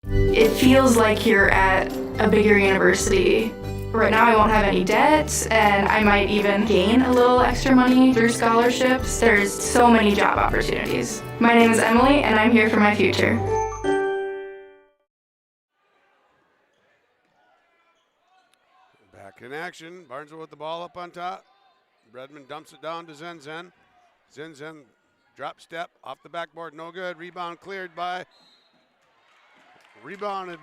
It feels like you're at a bigger university. Right now I won't have any debt, and I might even gain a little extra money through scholarships. There's so many job opportunities. My name is Emily, and I'm here for my future. Back in action. Barnesville with the ball up on top. Bredman dumps it down to Zenzen. Zenzen drop step off the backboard, no good. Rebounded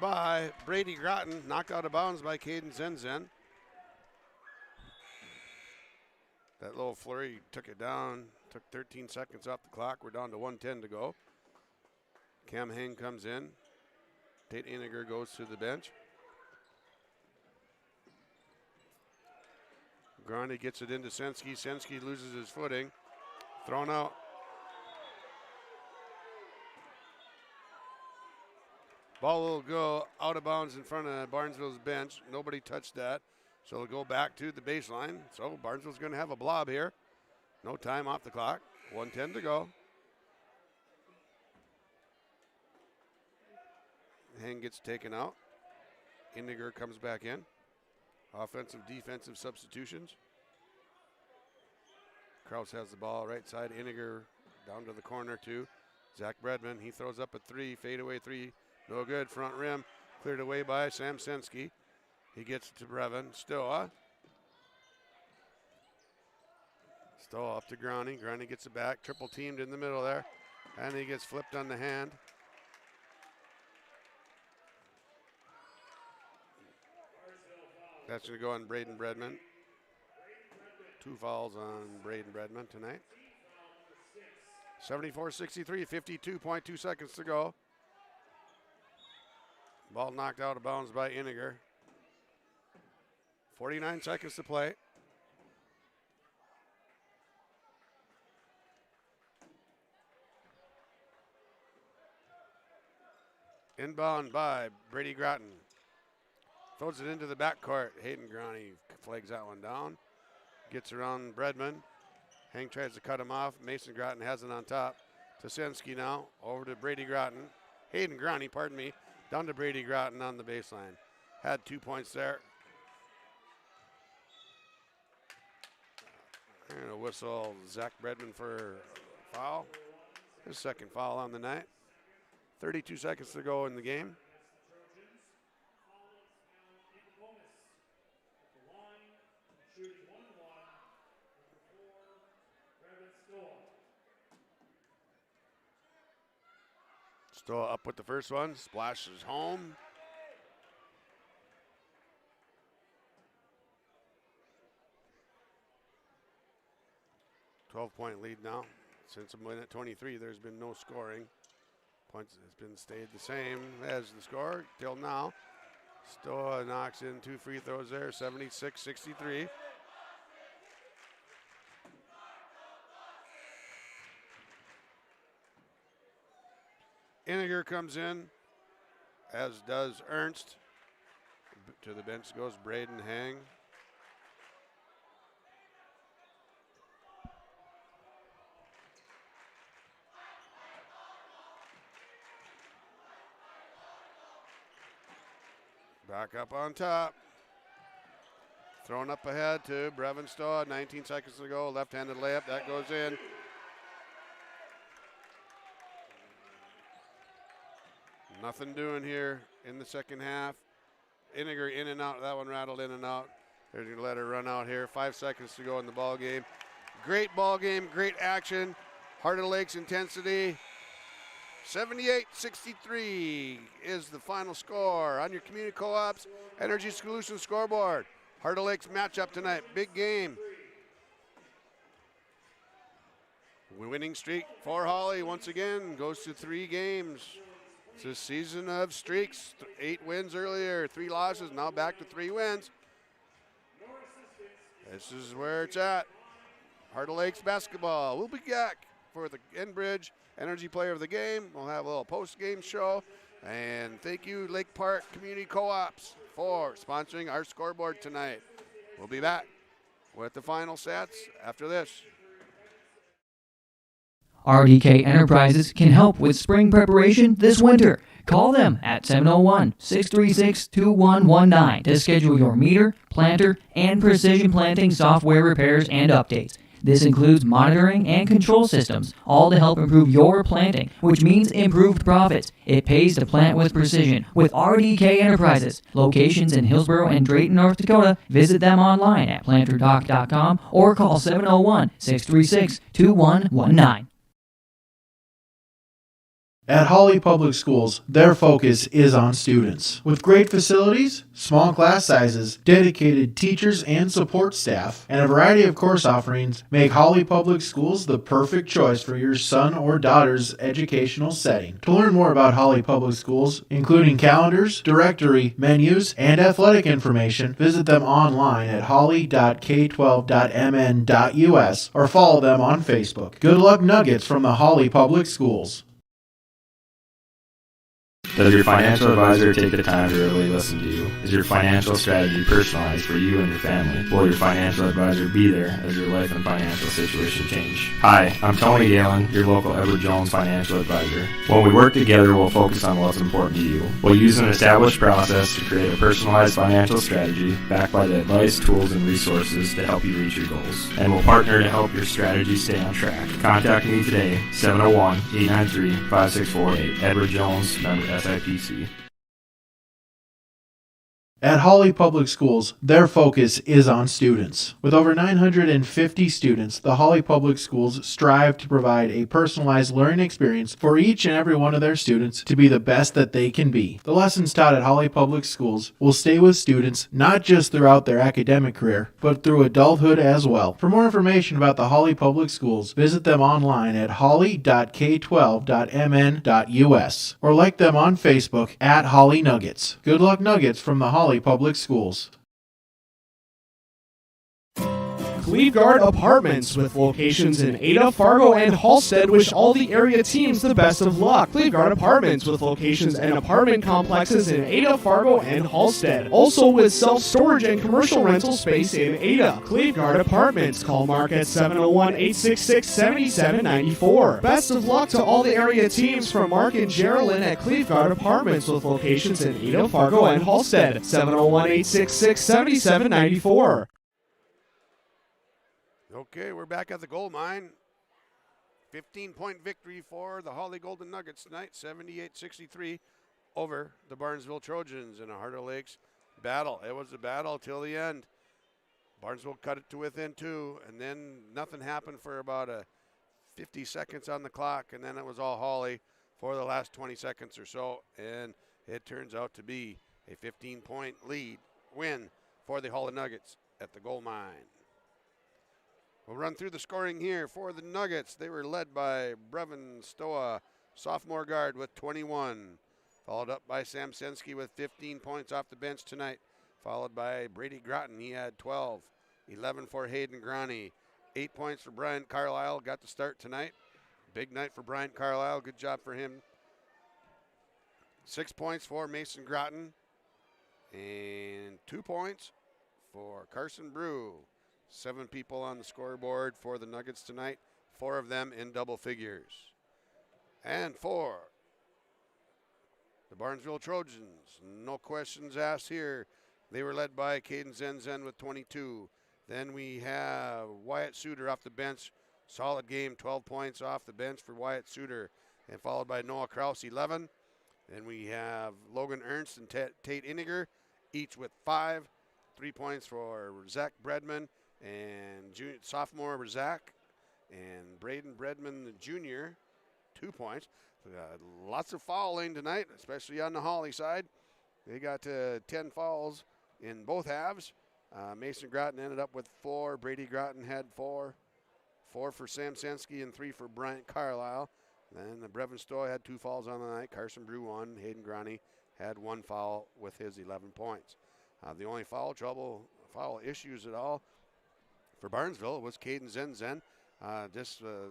by Brady Groton. Knocked out of bounds by Caden Zenzen. That little flurry took it down. Took 13 seconds off the clock. We're down to 1:10 to go. Cam Hain comes in. Tate Iniger goes to the bench. Grande gets it into Sensky. Sensky loses his footing. Thrown out. Ball will go out of bounds in front of Barnesville's bench. Nobody touched that. So it'll go back to the baseline. So Barnesville's going to have a blob here. No time off the clock. 1:10 to go. Hang gets taken out. Indiger comes back in. Offensive, defensive substitutions. Kraus has the ball right side. Iniger down to the corner to Zach Bredman. He throws up a three, fadeaway three. No good, front rim. Cleared away by Sam Sensky. He gets it to Brevin. Stoa. Stoa up to Grani. Grani gets it back. Triple teamed in the middle there. And he gets flipped on the hand. That's going to go on Braden Bredman. 2 fouls on Braden Bredman tonight. 74-63, 52.2 seconds to go. Ball knocked out of bounds by Iniger. 49 seconds to play. Inbound by Brady Groton. Throws it into the backcourt. Hayden Grani flags that one down. Gets around Bredman. Hang tries to cut him off. Mason Groton has it on top. To Sensky now. Over to Brady Groton. Hayden Grani, pardon me. Down to Brady Groton on the baseline. Had 2 points there. And a whistle Zach Bredman for foul. His second foul on the night. 32 seconds to go in the game. Still up with the first one. Splashes home. .12 lead now. Since a minute 23, there's been no scoring. Points has been stayed the same as the score till now. Stoa knocks in 2 free throws there, 76-63. Iniger comes in, as does Ernst. To the bench goes Braden Hang. Back up on top. Thrown up ahead to Brevin Stoa. 19 seconds to go. Left-handed layup. That goes in. Nothing doing here in the second half. Iniger in and out. That one rattled in and out. They're going to let her run out here. 5 seconds to go in the ball game. Great ball game. Great action. Heart of Lakes intensity. 78-63 is the final score on your Community Co-op's Energy Solutions scoreboard. Heart of Lakes matchup tonight. Big game. Winning streak for Hawley once again goes to 3 games. It's a season of streaks. 8 wins earlier, 3 losses, now back to 3 wins. This is where it's at. Heart of Lakes basketball. We'll be back for the Enbridge Energy Player of the Game. We'll have a little post-game show, And thank you, Lake Park Community Co-ops, for sponsoring our scoreboard tonight. We'll be back with the final sets after this. RDK Enterprises can help with spring preparation this winter. Call them at 701-636-2119 to schedule your meter, planter, and precision planting software repairs and updates. This includes monitoring and control systems, all to help improve your planting, which means improved profits. It pays to plant with precision with RDK Enterprises. Locations in Hillsborough and Drayton, North Dakota. Visit them online at planterdoc.com or call 701-636-2119. At Hawley Public Schools, their focus is on students. With great facilities, small class sizes, dedicated teachers and support staff, and a variety of course offerings, make Hawley Public Schools the perfect choice for your son or daughter's educational setting. To learn more about Hawley Public Schools, including calendars, directory, menus, and athletic information, visit them online at hawley.k12.mn.us or follow them on Facebook. Good luck nuggets from the Hawley Public Schools. Does your financial advisor take the time to really listen to you? Is your financial strategy personalized for you and your family? Will your financial advisor be there as your life and financial situation change? Hi, I'm Tony Galen, your local Edward Jones financial advisor. When we work together, we'll focus on what's important to you. We'll use an established process to create a personalized financial strategy backed by the advice, tools, and resources to help you reach your goals. And we'll partner to help your strategy stay on track. Contact me today, 701-893-5648. Edward Jones, member SIPC. At Hawley Public Schools, their focus is on students. With over 950 students, the Hawley Public Schools strive to provide a personalized learning experience for each and every one of their students to be the best that they can be. The lessons taught at Hawley Public Schools will stay with students not just throughout their academic career, but through adulthood as well. For more information about the Hawley Public Schools, visit them online at hawley.k12.mn.us or like them on Facebook at Hawley Nuggets. Good luck Nuggets from the Hawley Public Schools. Cleveguard Apartments, with locations in Ada, Fargo, and Halstead, wish all the area teams the best of luck. Cleveguard Apartments, with locations and apartment complexes in Ada, Fargo, and Halstead. Also with self-storage and commercial rental space in Ada. Cleveguard Apartments. Call Mark at 701-866-7794. Best of luck to all the area teams from Mark and Geraldine at Cleveguard Apartments, with locations in Ada, Fargo, and Halstead. 701-866-7794. Okay, we're back at the gold mine. 15-point victory for the Hawley Golden Nuggets tonight, 78-63 over the Barnesville Trojans in a Heart of Lakes battle. It was a battle till the end. Barnesville cut it to within 2, and then nothing happened for about 50 seconds on the clock, and then it was all Hawley for the last 20 seconds or so, and it turns out to be a 15-point lead win for the Hawley Nuggets at the gold mine. We'll run through the scoring here for the Nuggets. They were led by Brevin Stoa, sophomore guard, with 21. Followed up by Sam Sensky with 15 points off the bench tonight. Followed by Brady Groton, he had 12. 11 for Hayden Graney. 8 points for Brian Carlisle, got the start tonight. Big night for Brian Carlisle, good job for him. 6 points for Mason Groton. And 2 points for Carson Brew. 7 people on the scoreboard for the Nuggets tonight, 4 of them in double figures. And for the Barnesville Trojans, no questions asked here. They were led by Caden Zenzen with 22. Then we have Wyatt Suter off the bench. Solid game, 12 points off the bench for Wyatt Suter. And followed by Noah Krause, 11. Then we have Logan Ernst and Tate Iniger, each with 5. 3 points for Zach Bredman and sophomore Zach, and Braden Bredman, the junior, 2 points. Lots of fouling tonight, especially on the Hawley side. They got 10 fouls in both halves. Mason Groton ended up with 4. Brady Groton had 4. 4 for Sam Sensky and 3 for Bryant Carlisle. Then the Brevin Stoy had 2 fouls on the night. Carson Brew 1. Hayden Graney had 1 foul with his 11 points. The only foul issues at all for Barnesville was Caden Zenzen. Just the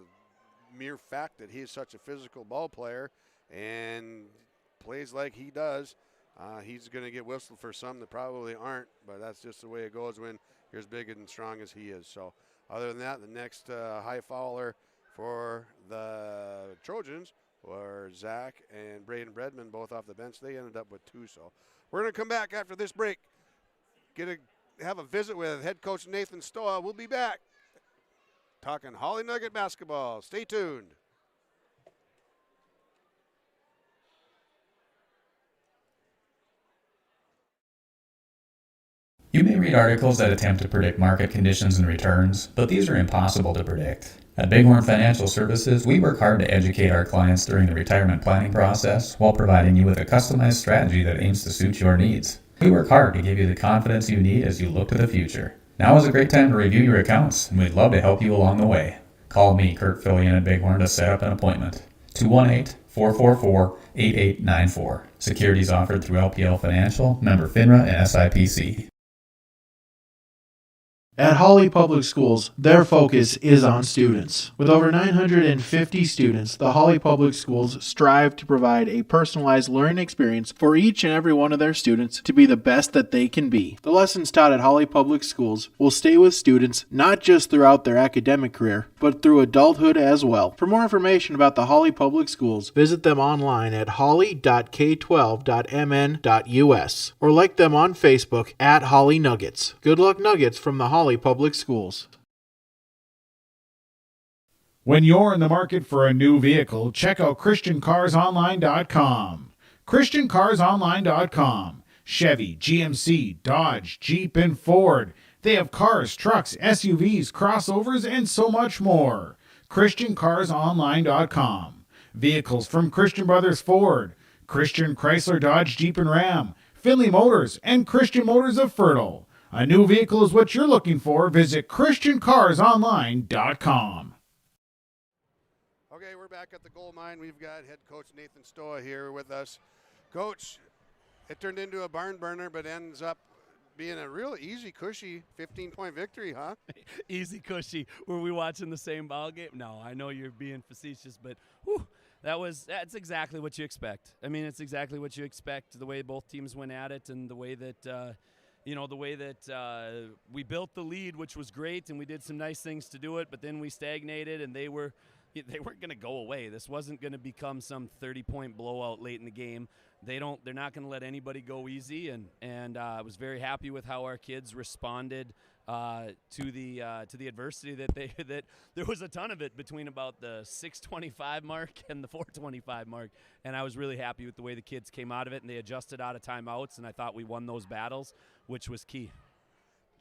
mere fact that he is such a physical ball player, and plays like he does, he's going to get whistled for some that probably aren't, but that's just the way it goes when you're as big and strong as he is. So other than that, the next high fouler for the Trojans were Zach and Braden Bredman, both off the bench. They ended up with 2. So we're going to come back after this break, have a visit with head coach Nathan Stova. We'll be back talking Hawley Nugget basketball. Stay tuned. You may read articles that attempt to predict market conditions and returns, but these are impossible to predict. At Bighorn Financial Services, we work hard to educate our clients during the retirement planning process while providing you with a customized strategy that aims to suit your needs. We work hard to give you the confidence you need as you look to the future. Now is a great time to review your accounts, and we'd love to help you along the way. Call me, Kurt Fillion at Bighorn, to set up an appointment. 218-444-8894. Securities offered through LPL Financial, member FINRA and SIPC. At Hawley Public Schools, their focus is on students. With over 950 students, the Hawley Public Schools strive to provide a personalized learning experience for each and every one of their students to be the best that they can be. The lessons taught at Hawley Public Schools will stay with students not just throughout their academic career, but through adulthood as well. For more information about the Hawley Public Schools, visit them online at hawley.k12.mn.us or like them on Facebook at Hawley Nuggets. Good luck, Nuggets, from the Hawley Public Schools. When you're in the market for a new vehicle, check out ChristianCarsOnline.com. ChristianCarsOnline.com. Chevy, GMC, Dodge, Jeep, and Ford. They have cars, trucks, SUVs, crossovers, and so much more. ChristianCarsOnline.com. Vehicles from Christian Brothers Ford, Christian Chrysler Dodge Jeep and Ram, Finley Motors, and Christian Motors of Fertile. A new vehicle is what you're looking for. Visit ChristianCarsOnline.com. Okay, we're back at the gold mine. We've got head coach Nathan Stova here with us. Coach, it turned into a barn burner, but ends up being a real easy, cushy 15-point victory, huh? Easy, cushy. Were we watching the same ball game? No, I know you're being facetious, but whew, that's exactly what you expect. I mean, it's exactly what you expect, the way both teams went at it and the way that we built the lead, which was great, and we did some nice things to do it, but then we stagnated, and they weren't going to go away. This wasn't going to become some 30-point blowout late in the game. They're not going to let anybody go easy, and I was very happy with how our kids responded to the adversity that there was a ton of it between about the 6:25 mark and the 4:25 mark, and I was really happy with the way the kids came out of it, and they adjusted out of timeouts, and I thought we won those battles, which was key.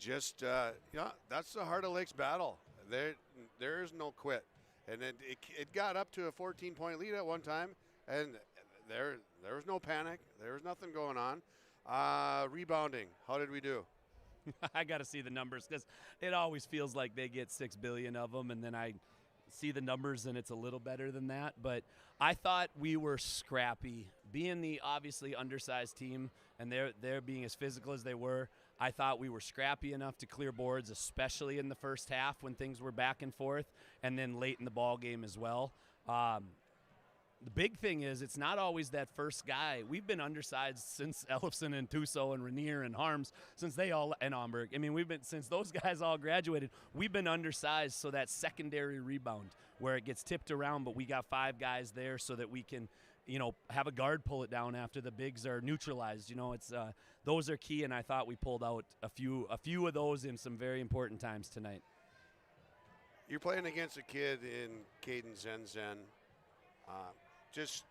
That's the Heart of Lakes battle. There is no quit, and it got up to a 14-point lead at one time, and there was no panic. There was nothing going on. Rebounding, how did we do? I got to see the numbers because it always feels like they get 6 billion of them, and then I see the numbers and it's a little better than that. But I thought we were scrappy. Being the obviously undersized team and they're being as physical as they were, I thought we were scrappy enough to clear boards, especially in the first half when things were back and forth, and then late in the ball game as well. The big thing is it's not always that first guy. We've been undersized since Ellefson and Tuso and Rainier and Harms, and Omberg. I mean, since those guys all graduated, we've been undersized, so that secondary rebound where it gets tipped around, but we got 5 guys there so that we can, have a guard pull it down after the bigs are neutralized. Those are key, and I thought we pulled out a few of those in some very important times tonight. You're playing against a kid in Caden Zenzen. Just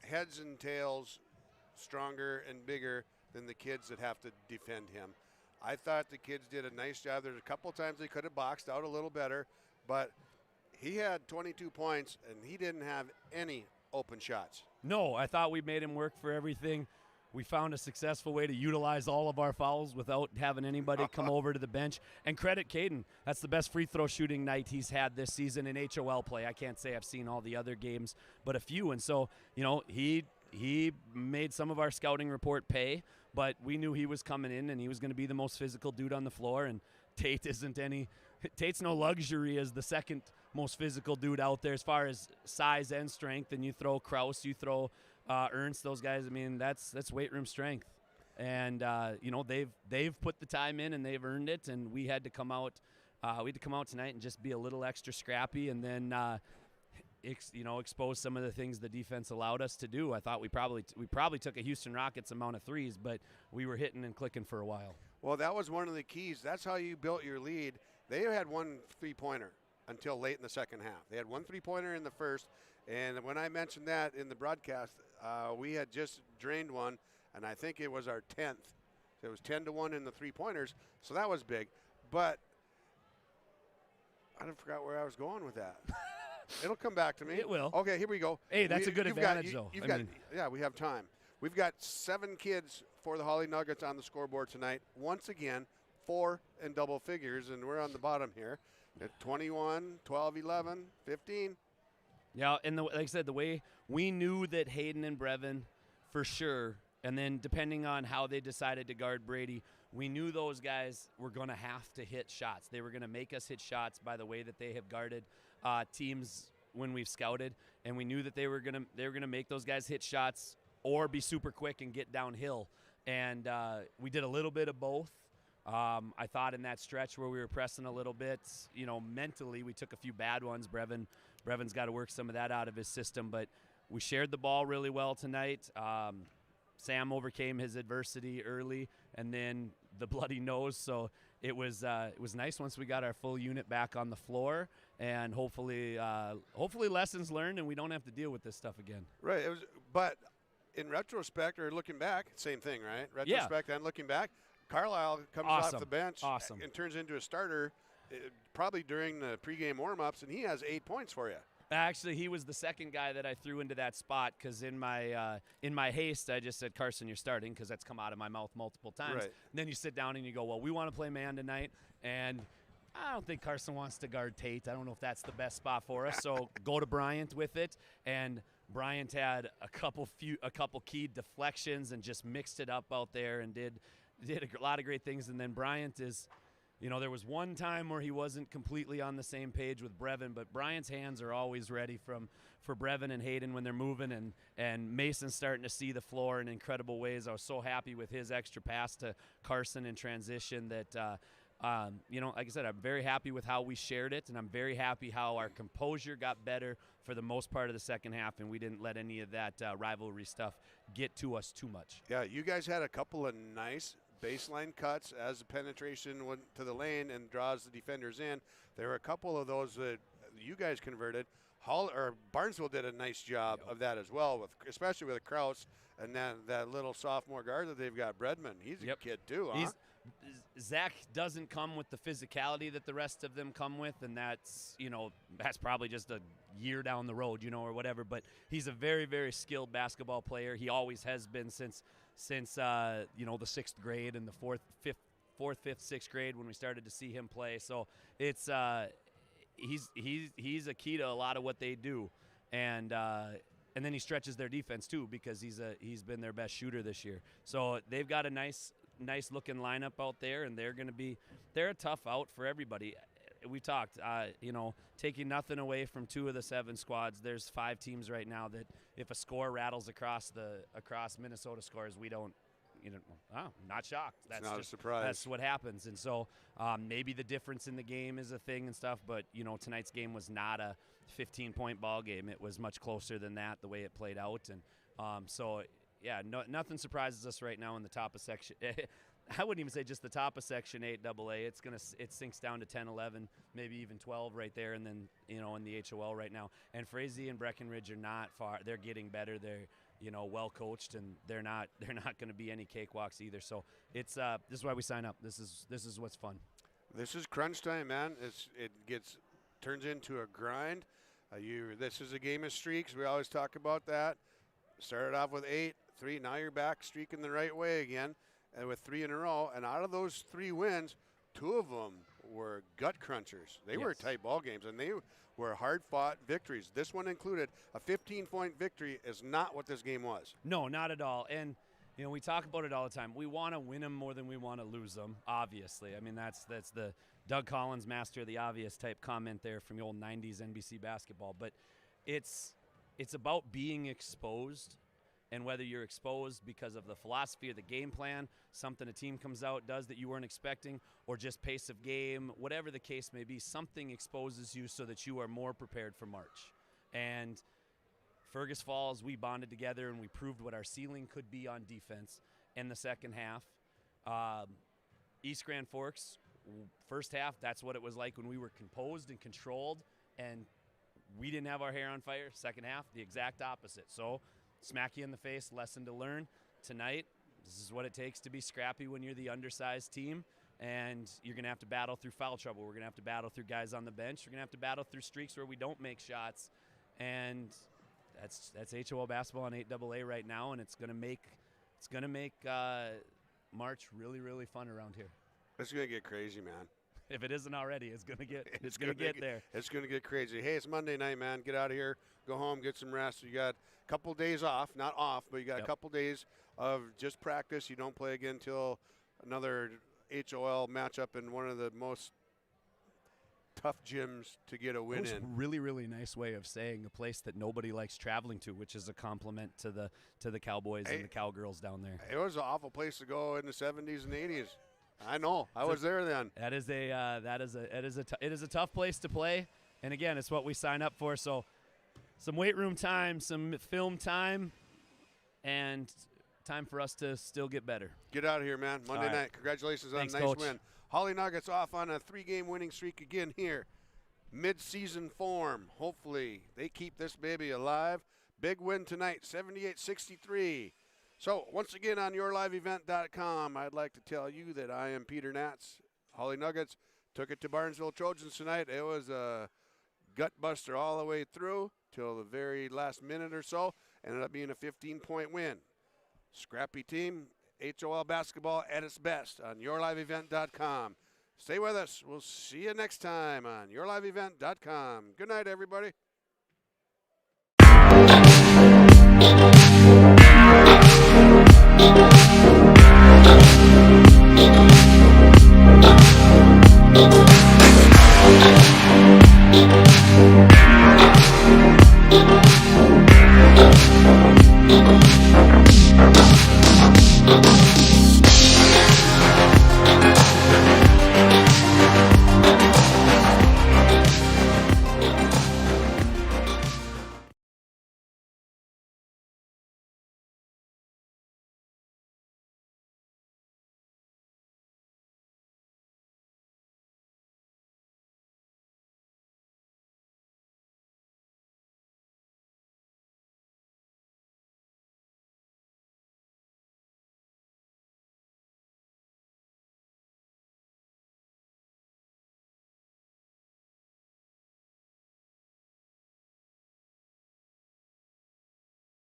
heads and tails stronger and bigger than the kids that have to defend him. I thought the kids did a nice job. There's a couple times they could have boxed out a little better, but he had 22 points, and he didn't have any open shots. No, I thought we made him work for everything. We found a successful way to utilize all of our fouls without having anybody come over to the bench. And credit Caden. That's the best free throw shooting night he's had this season in HOL play. I can't say I've seen all the other games, but a few. And so, he made some of our scouting report pay, but we knew he was coming in and he was going to be the most physical dude on the floor. And Tate's no luxury as the second most physical dude out there as far as size and strength. And you throw Kraus, you throw Ernst, those guys, I mean, that's weight room strength. And, they've put the time in and they've earned it. And we had to come out tonight and just be a little extra scrappy and then, expose some of the things the defense allowed us to do. I thought we probably took a Houston Rockets amount of threes, but we were hitting and clicking for a while. Well, that was one of the keys. That's how you built your lead. They had one three-pointer until late in the second half. They had one three-pointer in the first, and when I mentioned that in the broadcast, we had just drained one, and I think it was our 10th. So it was 10-1 in the three-pointers, so that was big. But I forgot where I was going with that. It'll come back to me. It will. Okay, here we go. Hey, that's a good advantage, though. Yeah, we have time. We've got 7 kids for the Hawley Nuggets on the scoreboard tonight. Once again, 4 in double figures, and we're on the bottom here at 21, 12, 11, 15. Yeah, and like I said, the way we knew that Hayden and Brevin for sure, and then depending on how they decided to guard Brady, we knew those guys were going to have to hit shots. They were going to make us hit shots by the way that they have guarded teams when we've scouted, and we knew that they were going to make those guys hit shots or be super quick and get downhill. And we did a little bit of both. I thought in that stretch where we were pressing a little bit, mentally we took a few bad ones. Brevin's got to work some of that out of his system, but we shared the ball really well tonight. Sam overcame his adversity early, and then the bloody nose. So it was nice once we got our full unit back on the floor, and hopefully lessons learned, and we don't have to deal with this stuff again. Right. But in retrospect or looking back, same thing, right? Retrospect and looking back, Carlisle comes off the bench and turns into a starter probably during the pregame warm-ups, and he has 8 points for you. Actually, he was the second guy that I threw into that spot because in my haste, I just said, Carson, you're starting, because that's come out of my mouth multiple times. Right. And then you sit down and you go, well, we want to play man tonight, and I don't think Carson wants to guard Tate. I don't know if that's the best spot for us, so go to Bryant with it. And Bryant had a couple key deflections and just mixed it up out there and did a lot of great things. And then Bryant is – there was one time where he wasn't completely on the same page with Brevin, but Bryant's hands are always ready for Brevin and Hayden when they're moving, and Mason's starting to see the floor in incredible ways. I was so happy with his extra pass to Carson in transition that, like I said, I'm very happy with how we shared it, and I'm very happy how our composure got better for the most part of the second half, and we didn't let any of that rivalry stuff get to us too much. Yeah, you guys had a couple of nice baseline cuts as the penetration went to the lane and draws the defenders in. There were a couple of those that you guys converted. Barnesville did a nice job of that as well, especially with Krause and that little sophomore guard that they've got, Bredman. He's a kid too, huh? Zach doesn't come with the physicality that the rest of them come with, and that's probably just a year down the road, or whatever. But he's a very, very skilled basketball player. He always has been since the 6th grade and the fourth, fifth, sixth grade when we started to see him play. So it's he's a key to a lot of what they do, and then he stretches their defense too because he's been their best shooter this year. So they've got a nice looking lineup out there, and they're a tough out for everybody. We talked, taking nothing away from 2 of the 7 squads. There's 5 teams right now that if a score rattles across Minnesota scores, we don't, not shocked. That's not a surprise. That's what happens. And so maybe the difference in the game is a thing and stuff, but, tonight's game was not a 15-point ball game. It was much closer than that, the way it played out. And nothing surprises us right now in the top of section. I wouldn't even say just the top of Section 8 AA. It sinks down to 10, 11, maybe even 12 right there, and then in the HOL right now. And Frazee and Breckenridge are not far. They're getting better. They're well coached, and they're not going to be any cakewalks either. So it's this is why we sign up. This is what's fun. This is crunch time, man. Turns into a grind. This is a game of streaks. We always talk about that. Started off with 8, 3. Now you're back streaking the right way again. And with 3 in a row, and out of those 3 wins, 2 of them were gut crunchers. They were tight ball games, and they were hard-fought victories. This one included a 15-point victory is not what this game was. No, not at all. And we talk about it all the time. We want to win them more than we want to lose them. Obviously, I mean that's the Doug Collins master of the obvious type comment there from the old '90s NBC basketball. But it's about being exposed And whether you're exposed because of the philosophy or the game plan, something a team comes out, does that you weren't expecting, or just pace of game, whatever the case may be, something exposes you so that you are more prepared for March. And Fergus Falls, we bonded together and we proved what our ceiling could be on defense in the second half. East Grand Forks, first half, that's what it was like when we were composed and controlled and we didn't have our hair on fire. Second half, the exact opposite. So smack you in the face, lesson to learn. Tonight, this is what it takes to be scrappy when you're the undersized team, and you're going to have to battle through foul trouble. We're going to have to battle through guys on the bench. You're going to have to battle through streaks where we don't make shots, and that's HOL basketball on 8AA right now, and it's going to make March really, really fun around here. It's going to get crazy, man. If it isn't already, it's gonna get there. It's gonna get crazy. Hey, it's Monday night, man. Get out of here, go home, get some rest. You got a couple days off, not off, but you got a couple days of just practice. You don't play again until another HOL matchup in one of the most tough gyms to get a win in. It was a really, really nice way of saying a place that nobody likes traveling to, which is a compliment to the Cowboys and the Cowgirls down there. It was an awful place to go in the 70s and 80s. I know. I was there then. It is a tough place to play, and again, it's what we sign up for. So, some weight room time, some film time, and time for us to still get better. Get out of here, man. Monday night. Congratulations on a nice win. Hawley Nuggets off on a 3-game winning streak again here. Mid-season form. Hopefully, they keep this baby alive. Big win tonight, 78-63. So, once again, on yourliveevent.com, I'd like to tell you that I am Peter Natz. Hawley Nuggets took it to Barnesville Trojans tonight. It was a gut buster all the way through till the very last minute or so. Ended up being a 15-point win. Scrappy team, HOL basketball at its best on yourliveevent.com. Stay with us. We'll see you next time on yourliveevent.com. Good night, everybody. Thank you.